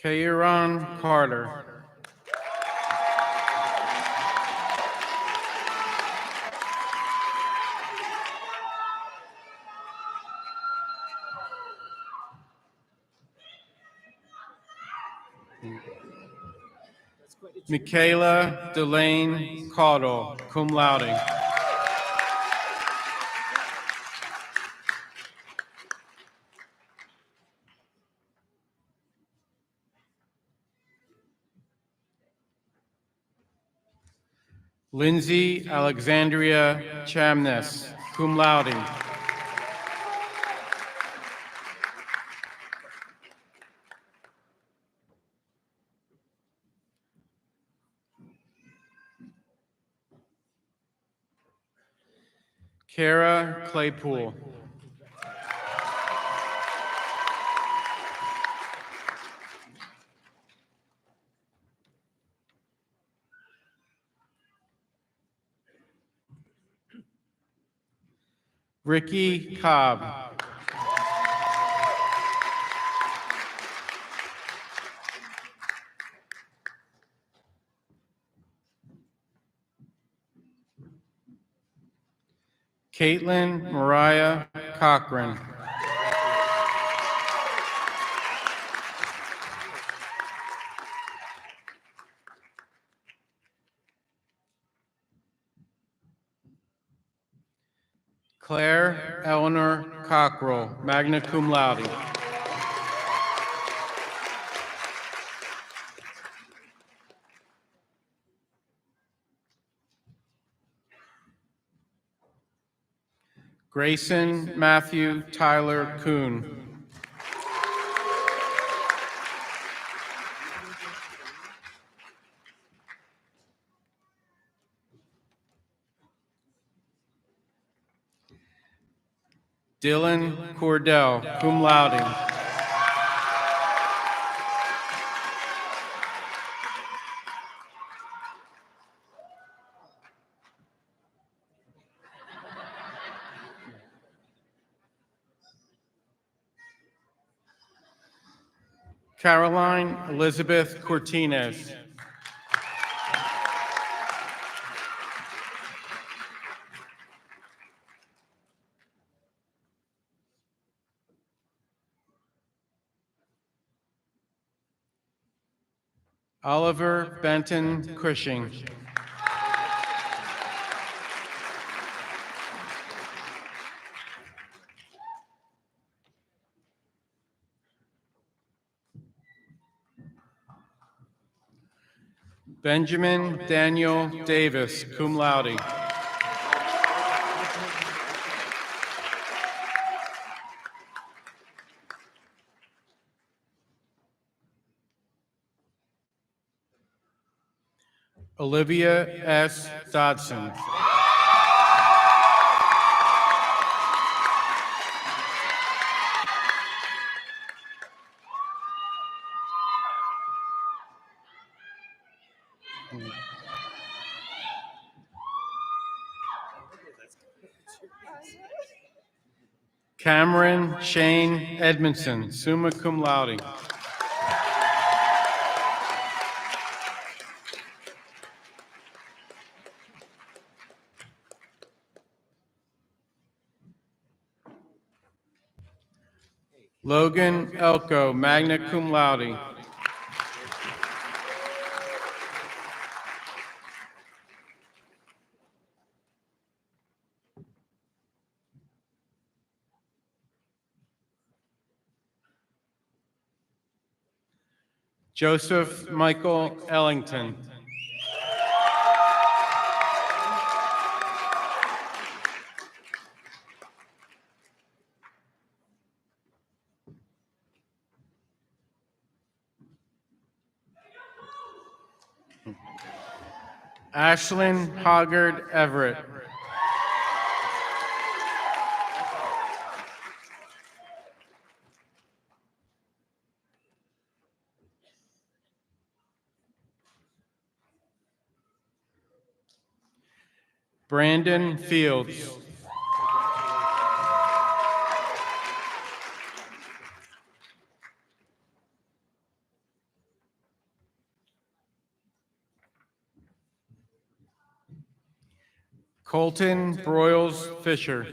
Kairon Carter. Michaela Delane Caudle, cum laude. Lindsay Alexandria Chamness, cum laude. Kara Claypool. Ricky Cobb. Caitlin Mariah Cochran. Claire Eleanor Cockrell, magna cum laude. Grayson Matthew Tyler Kuhn. Dylan Cordell, cum laude. Caroline Elizabeth Cortinez. Oliver Benton Cushing. Benjamin Daniel Davis, cum laude. Olivia S. Dodson. Cameron Shane Edmondson, summa cum laude. Logan Elko, magna cum laude. Joseph Michael Ellington. Ashlyn Hoggard Everett. Brandon Fields. Colton Broyles Fisher.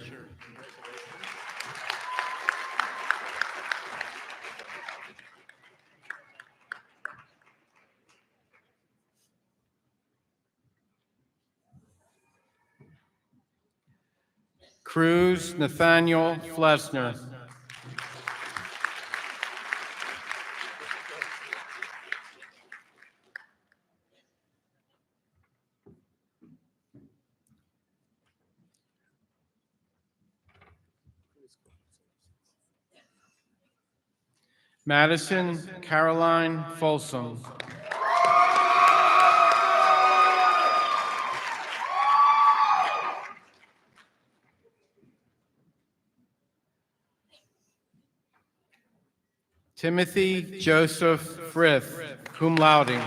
Cruz Nathaniel Flesner. Madison Caroline Folsom. Timothy Joseph Frith, cum laude.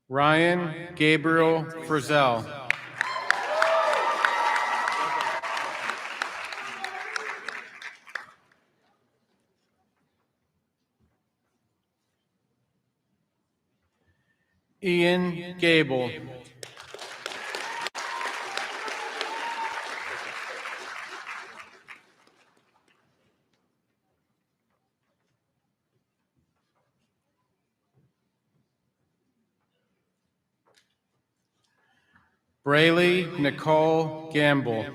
Ryan Gabriel Frizzell. Ian Gable. Braylee Nicole Gamble.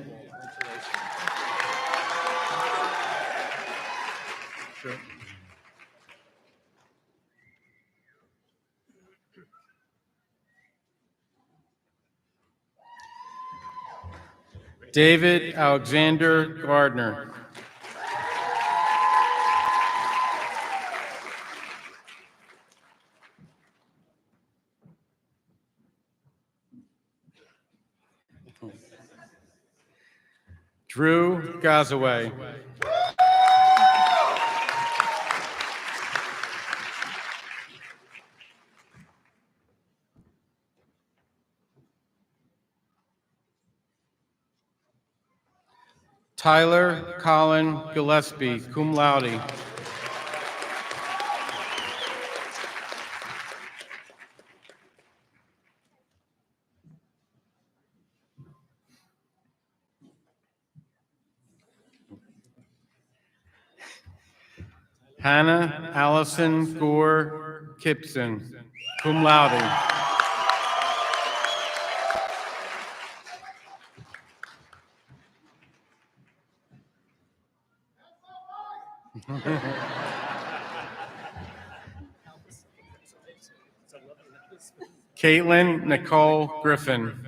David Alexander Gardner. Drew Gazaway. Tyler Colin Gillespie, cum laude. Hannah Allison Gore Kipson, cum laude. Caitlin Nicole Griffin.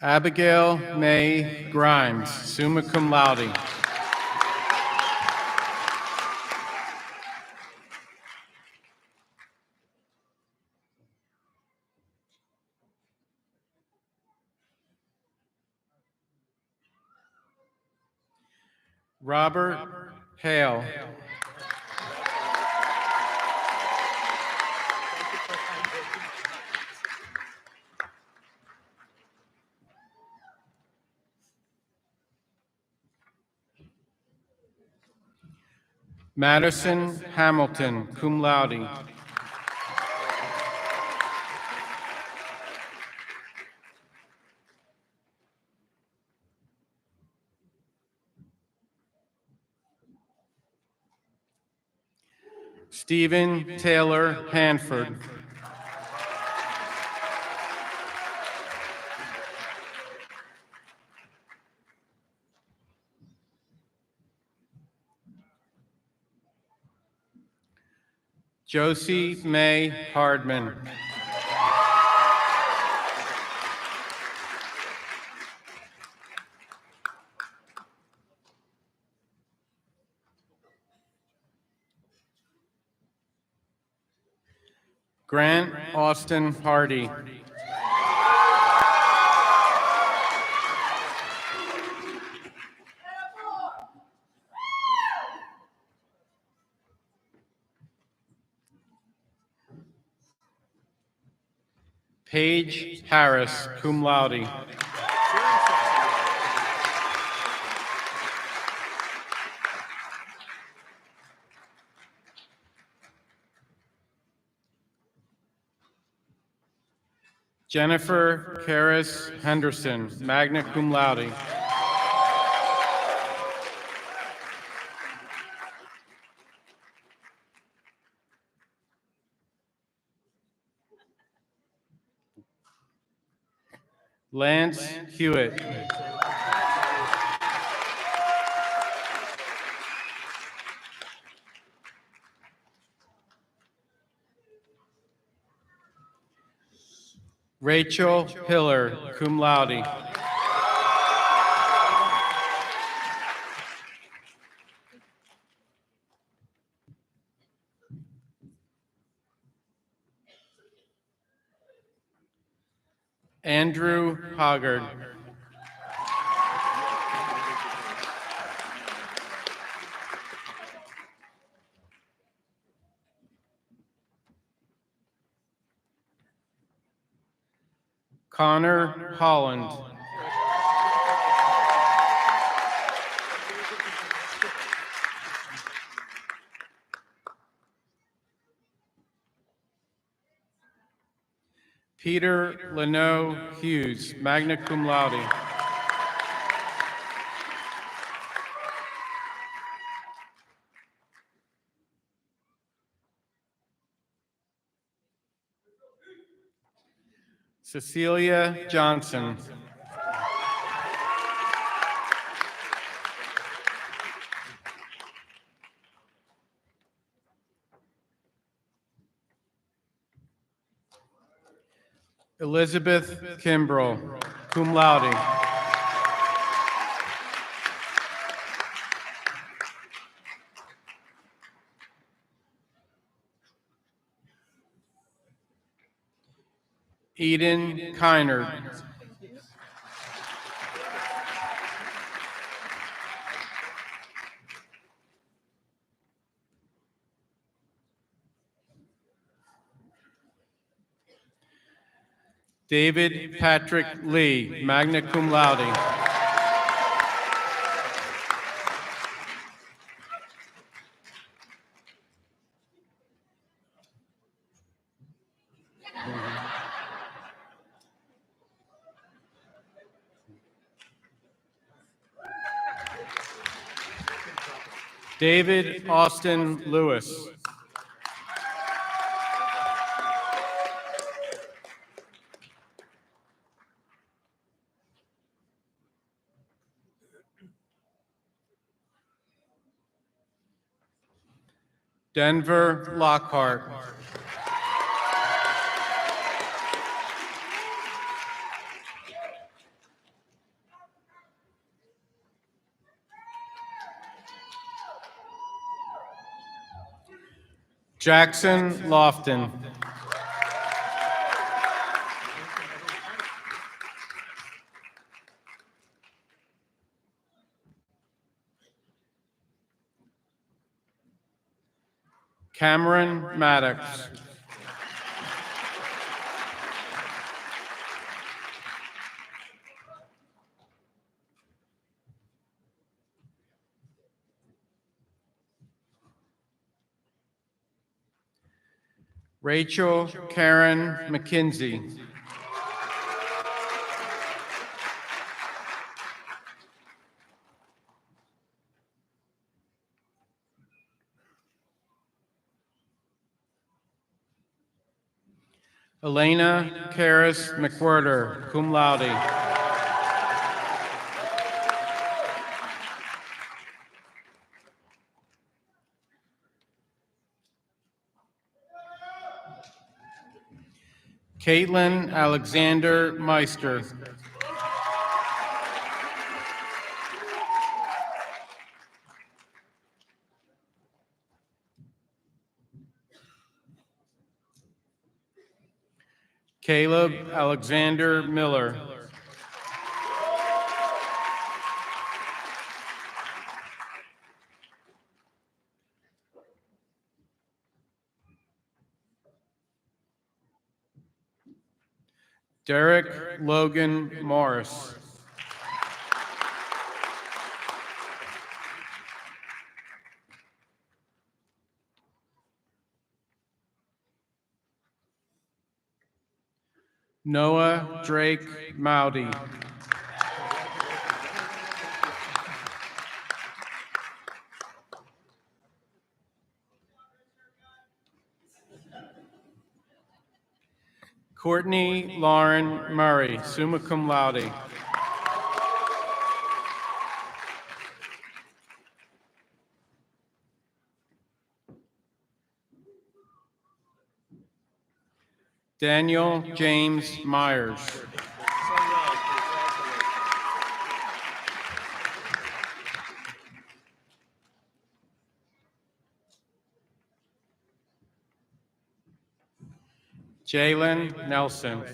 Abigail May Grimes, summa cum laude. Robert Hale. Madison Hamilton, cum laude. Stephen Taylor Hanford. Josie May Hardman. Grant Austin Hardy. Paige Harris, cum laude. Jennifer Karis Henderson, magna cum laude. Lance Hewitt. Rachel Hiller, cum laude. Andrew Hoggard. Connor Holland. Peter Leno Hughes, magna cum laude. Cecilia Johnson. Elizabeth Kimbrell, cum laude. Eden Kynard. David Patrick Lee, magna cum laude. David Austin Lewis. Denver Lockhart. Jackson Lofton. Cameron Maddox. Rachel Karen McKinsey. Elena Karis McWhirter, cum laude. Caitlin Alexander Meister. Caleb Alexander Miller. Derek Logan Morris. Noah Drake Mowdy. Courtney Lauren Murray, summa cum laude. Daniel James Myers. Jalen Nelson.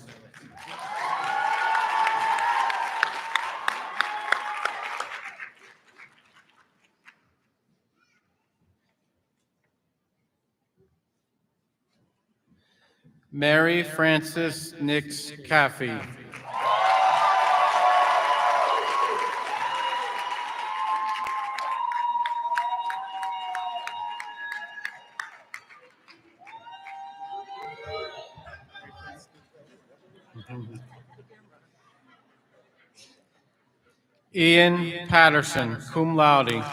Mary Frances Nix Caffey. Ian Patterson, cum laude.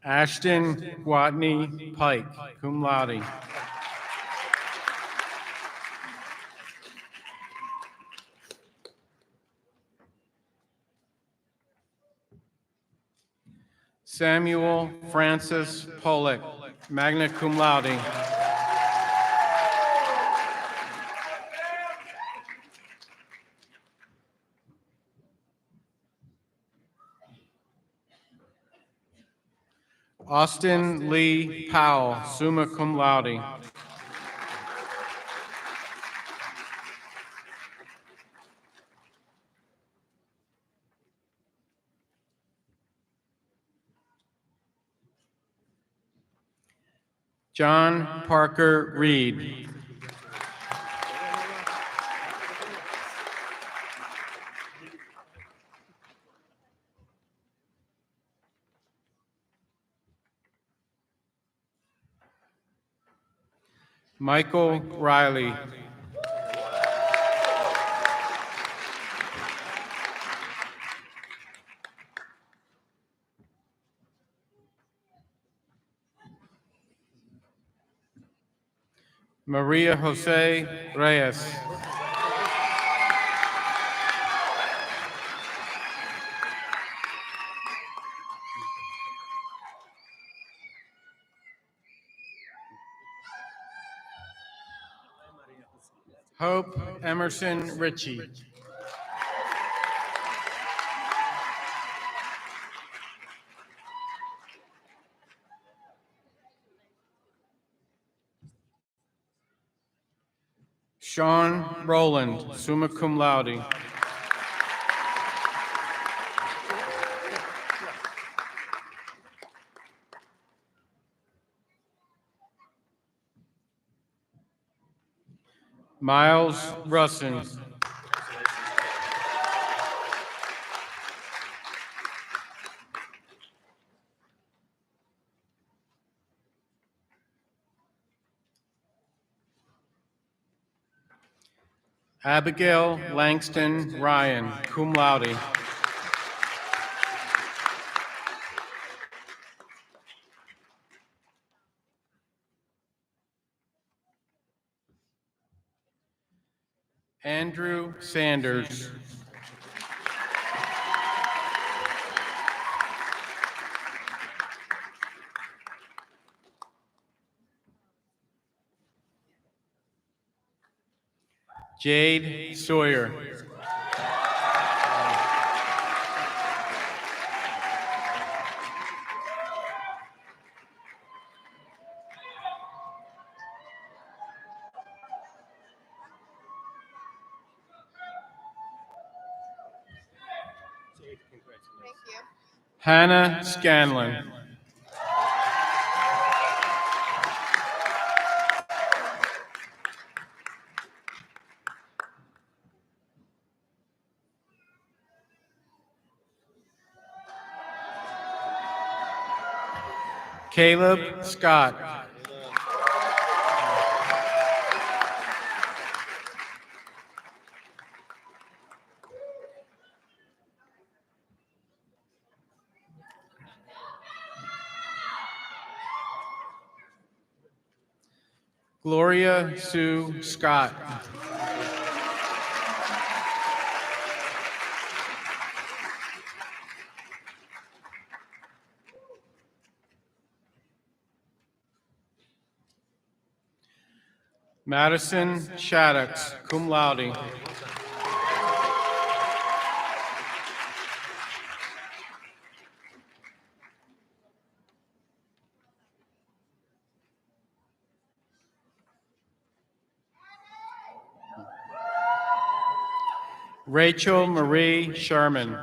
Ashton Watney Pike, cum laude. Samuel Francis Pollock, magna cum laude. Austin Lee Powell, summa cum laude. John Parker Reed. Michael Riley. Maria Jose Reyes. Hope Emerson Ritchie. Sean Rowland, summa cum laude. Miles Russin. Abigail Langston Ryan, cum laude. Andrew Sanders. Jade Sawyer. Thank you. Hannah Scanlon. Caleb Scott. Gloria Sue Scott. Madison Shaddix, cum laude. Rachel Marie Sherman.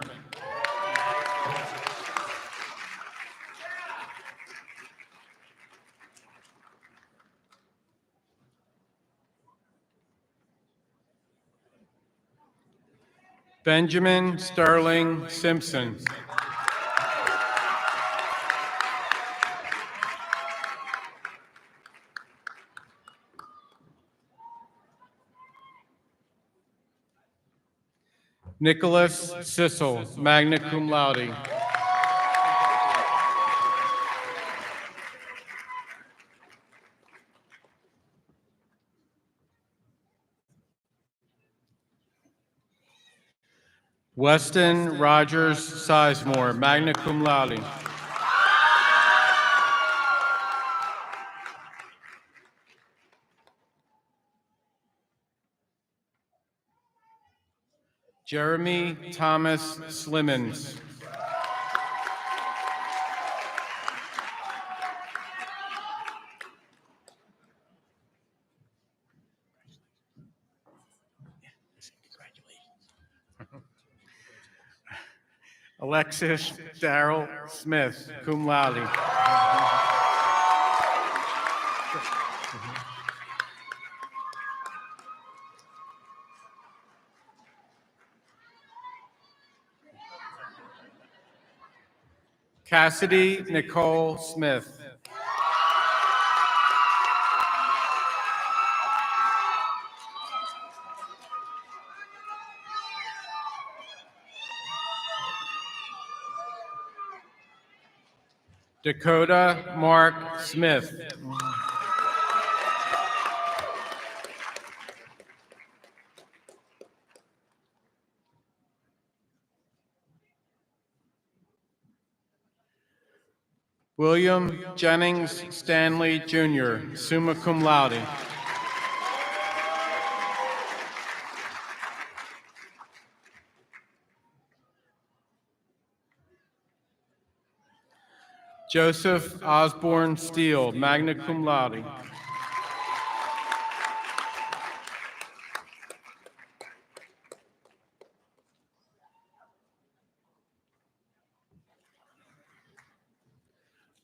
Benjamin Sterling Simpson. Nicholas Sissel, magna cum laude. Weston Rogers Sizemore, magna cum laude. Jeremy Thomas Slimmons. Alexis Darrell Smith, cum laude. Cassidy Nicole Smith. Dakota Mark Smith. William Jennings Stanley Jr., summa cum laude. Joseph Osborne Steele, magna cum laude.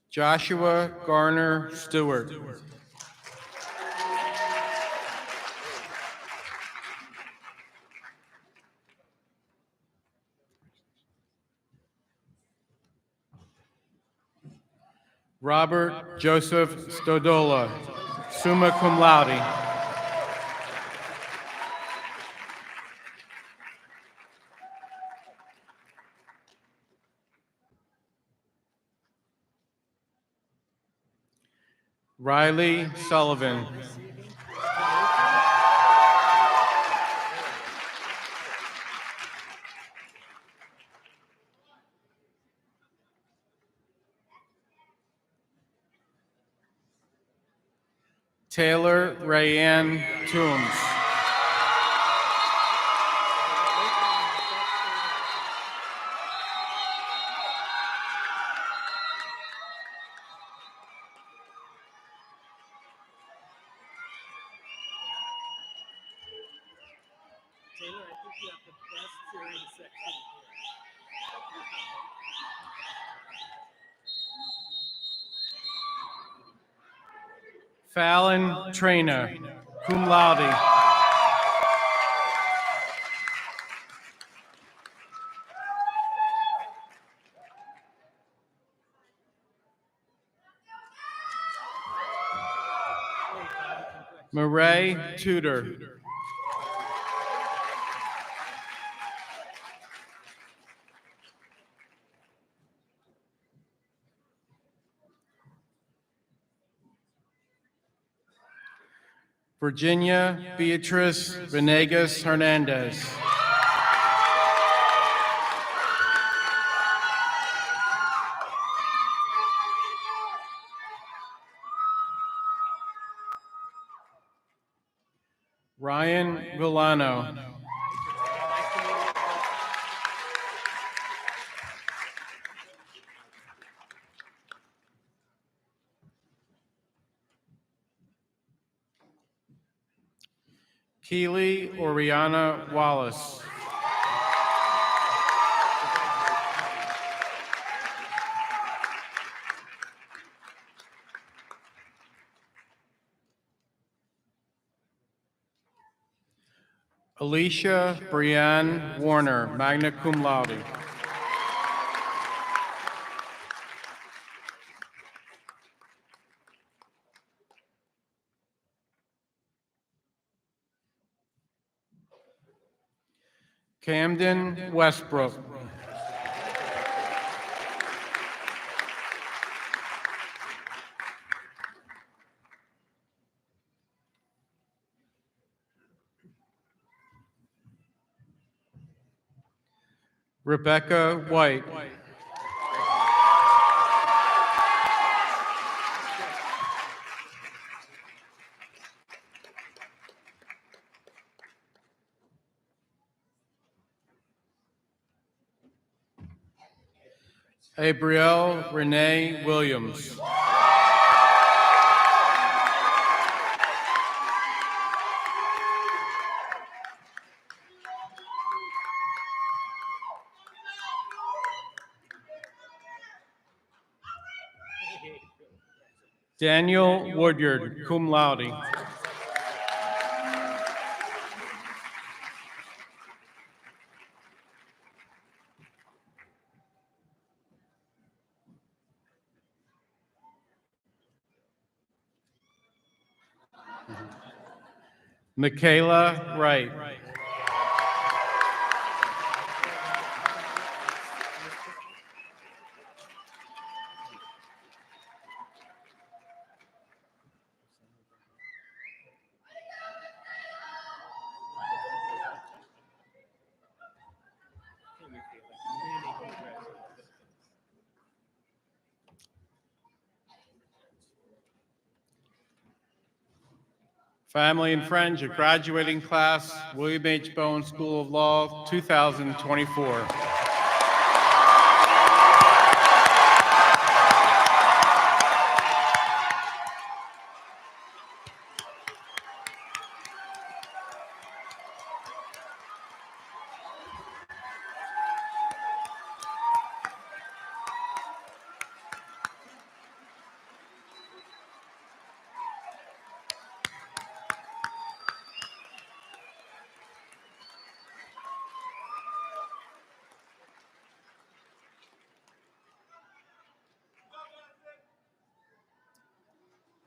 Joshua Garner Stewart. Robert Joseph Stodola, summa cum laude. Riley Sullivan. Taylor Rayanne Toombs. Taylor, I think you have the best cheering section. Fallon Trainer, cum laude. Murray Tudor. Virginia Beatrice Venegas Hernandez. Ryan Villano. Keely Oriana Wallace. Alicia Brianne Warner, magna cum laude. Camden Westbrook. Rebecca White. Abrielle Renee Williams. Daniel Woodyard, cum laude. Michaela Wright. Family and friends, your graduating class, William H. Bowen School of Law, 2024.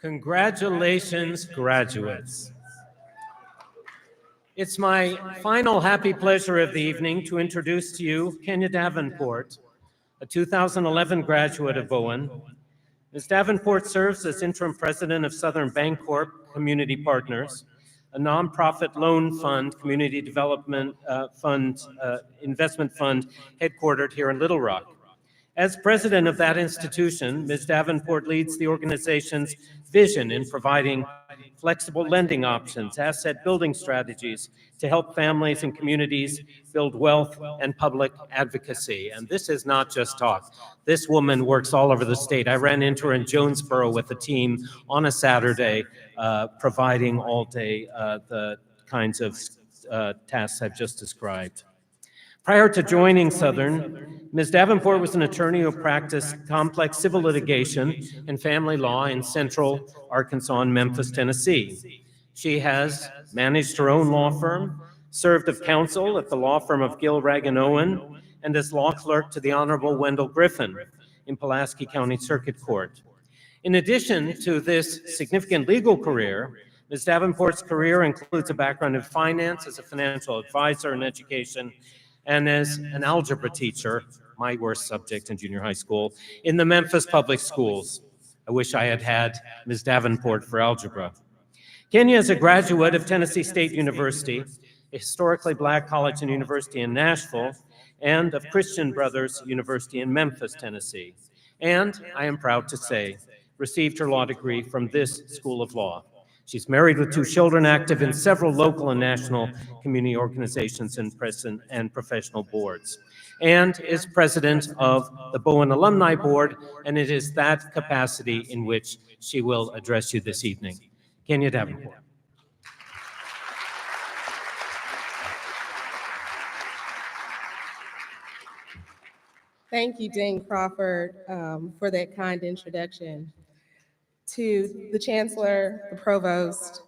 Congratulations, graduates. It's my final happy pleasure of the evening to introduce to you Kenya Davenport, a 2011 graduate of Bowen. Ms. Davenport serves as interim president of Southern Bancorp Community Partners, a nonprofit loan fund, community development investment fund headquartered here in Little Rock. As president of that institution, Ms. Davenport leads the organization's vision in providing flexible lending options, asset building strategies to help families and communities build wealth and public advocacy. And this is not just talk. This woman works all over the state. I ran into her in Jonesboro with a team on a Saturday, providing all day the kinds of tasks I've just described. Prior to joining Southern, Ms. Davenport was an attorney who practiced complex civil litigation and family law in Central Arkansas and Memphis, Tennessee. She has managed her own law firm, served as counsel at the law firm of Gill, Ragg & Owen, and as law clerk to the Honorable Wendell Griffin in Pulaski County Circuit Court. In addition to this significant legal career, Ms. Davenport's career includes a background in finance as a financial advisor in education and as an algebra teacher, my worst subject in junior high school, in the Memphis public schools. I wish I had had Ms. Davenport for algebra. Kenya is a graduate of Tennessee State University, a historically black college and university in Nashville, and of Christian Brothers University in Memphis, Tennessee. And, I am proud to say, received her law degree from this School of Law. She's married with 2 children, active in several local and national community organizations and professional boards, and is president of the Bowen Alumni Board, and it is that capacity in which she will address you this evening. Kenya Davenport. Thank you, Dean Crawford, for that kind introduction. To the Chancellor, the Provost,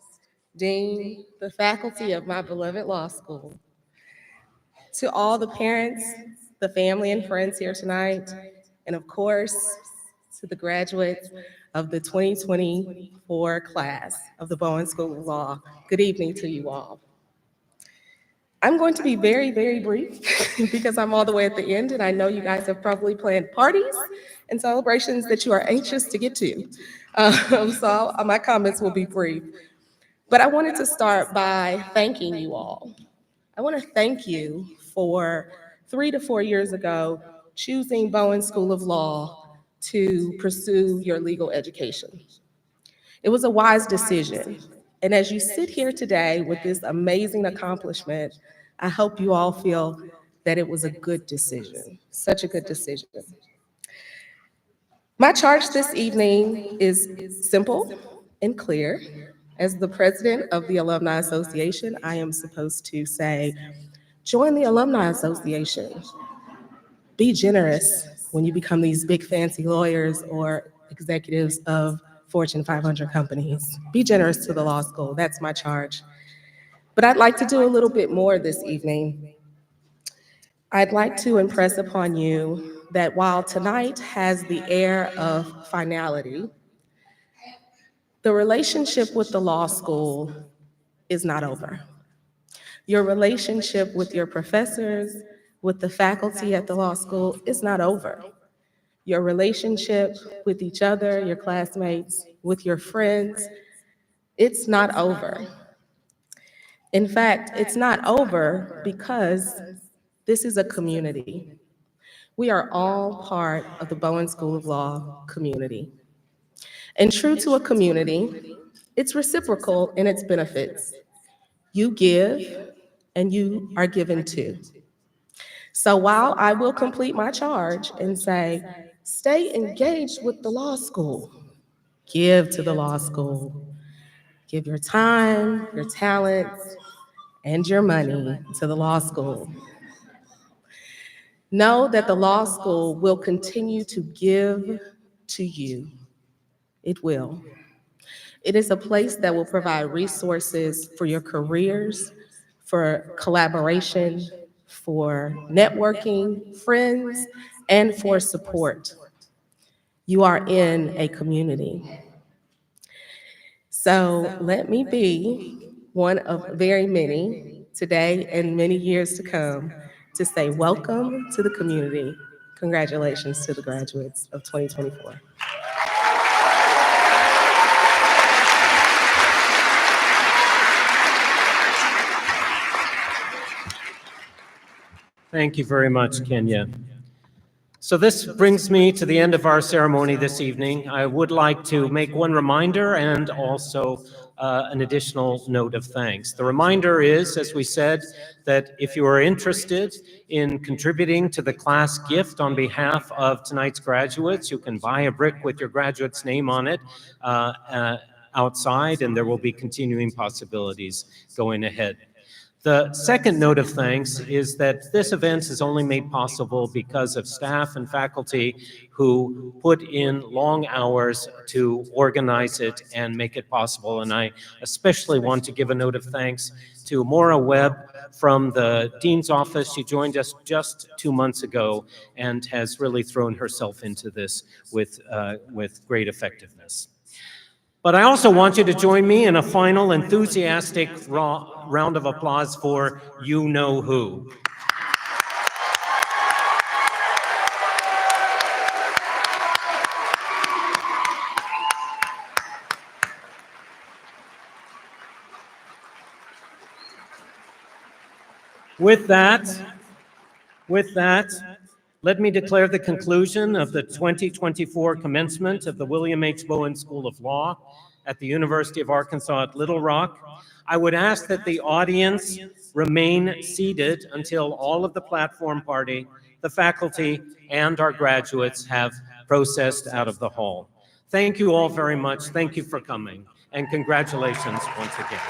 Dean, the faculty of my beloved law school, to all the parents, the family and friends here tonight, and of course, to the graduates of the 2024 class of the Bowen School of Law. Good evening to you all. I'm going to be very, very brief because I'm all the way at the end, and I know you guys have probably planned parties and celebrations that you are anxious to get to. So my comments will be brief. But I wanted to start by thanking you all. I want to thank you for 3 to 4 years ago choosing Bowen School of Law to pursue your legal education. It was a wise decision. And as you sit here today with this amazing accomplishment, I hope you all feel that it was a good decision, such a good decision. My charge this evening is simple and clear. As the president of the Alumni Association, I am supposed to say, join the Alumni Association. Be generous when you become these big fancy lawyers or executives of Fortune 500 companies. Be generous to the law school. That's my charge. But I'd like to do a little bit more this evening. I'd like to impress upon you that while tonight has the air of finality, the relationship with the law school is not over. Your relationship with your professors, with the faculty at the law school is not over. Your relationship with each other, your classmates, with your friends, it's not over. In fact, it's not over because this is a community. We are all part of the Bowen School of Law community. And true to a community, it's reciprocal in its benefits. You give, and you are given to. So while I will complete my charge and say, stay engaged with the law school, give to the law school, give your time, your talents, and your money to the law school. Know that the law school will continue to give to you. It will. It is a place that will provide resources for your careers, for collaboration, for networking, friends, and for support. You are in a community. So let me be one of very many today and many years to come to say welcome to the community. Congratulations to the graduates of 2024. Thank you very much, Kenya. So this brings me to the end of our ceremony this evening. I would like to make one reminder and also an additional note of thanks. The reminder is, as we said, that if you are interested in contributing to the class gift on behalf of tonight's graduates, you can buy a brick with your graduate's name on it outside, and there will be continuing possibilities going ahead. The second note of thanks is that this event is only made possible because of staff and faculty who put in long hours to organize it and make it possible. And I especially want to give a note of thanks to Maura Webb from the Dean's Office. She joined us just 2 months ago and has really thrown herself into this with great effectiveness. But I also want you to join me in a final enthusiastic round of applause for you know who. With that, let me declare the conclusion of the 2024 commencement of the William H. Bowen School of Law at the University of Arkansas at Little Rock. I would ask that the audience remain seated until all of the platform party, the faculty, and our graduates have processed out of the hall. Thank you all very much. Thank you for coming, and congratulations once again.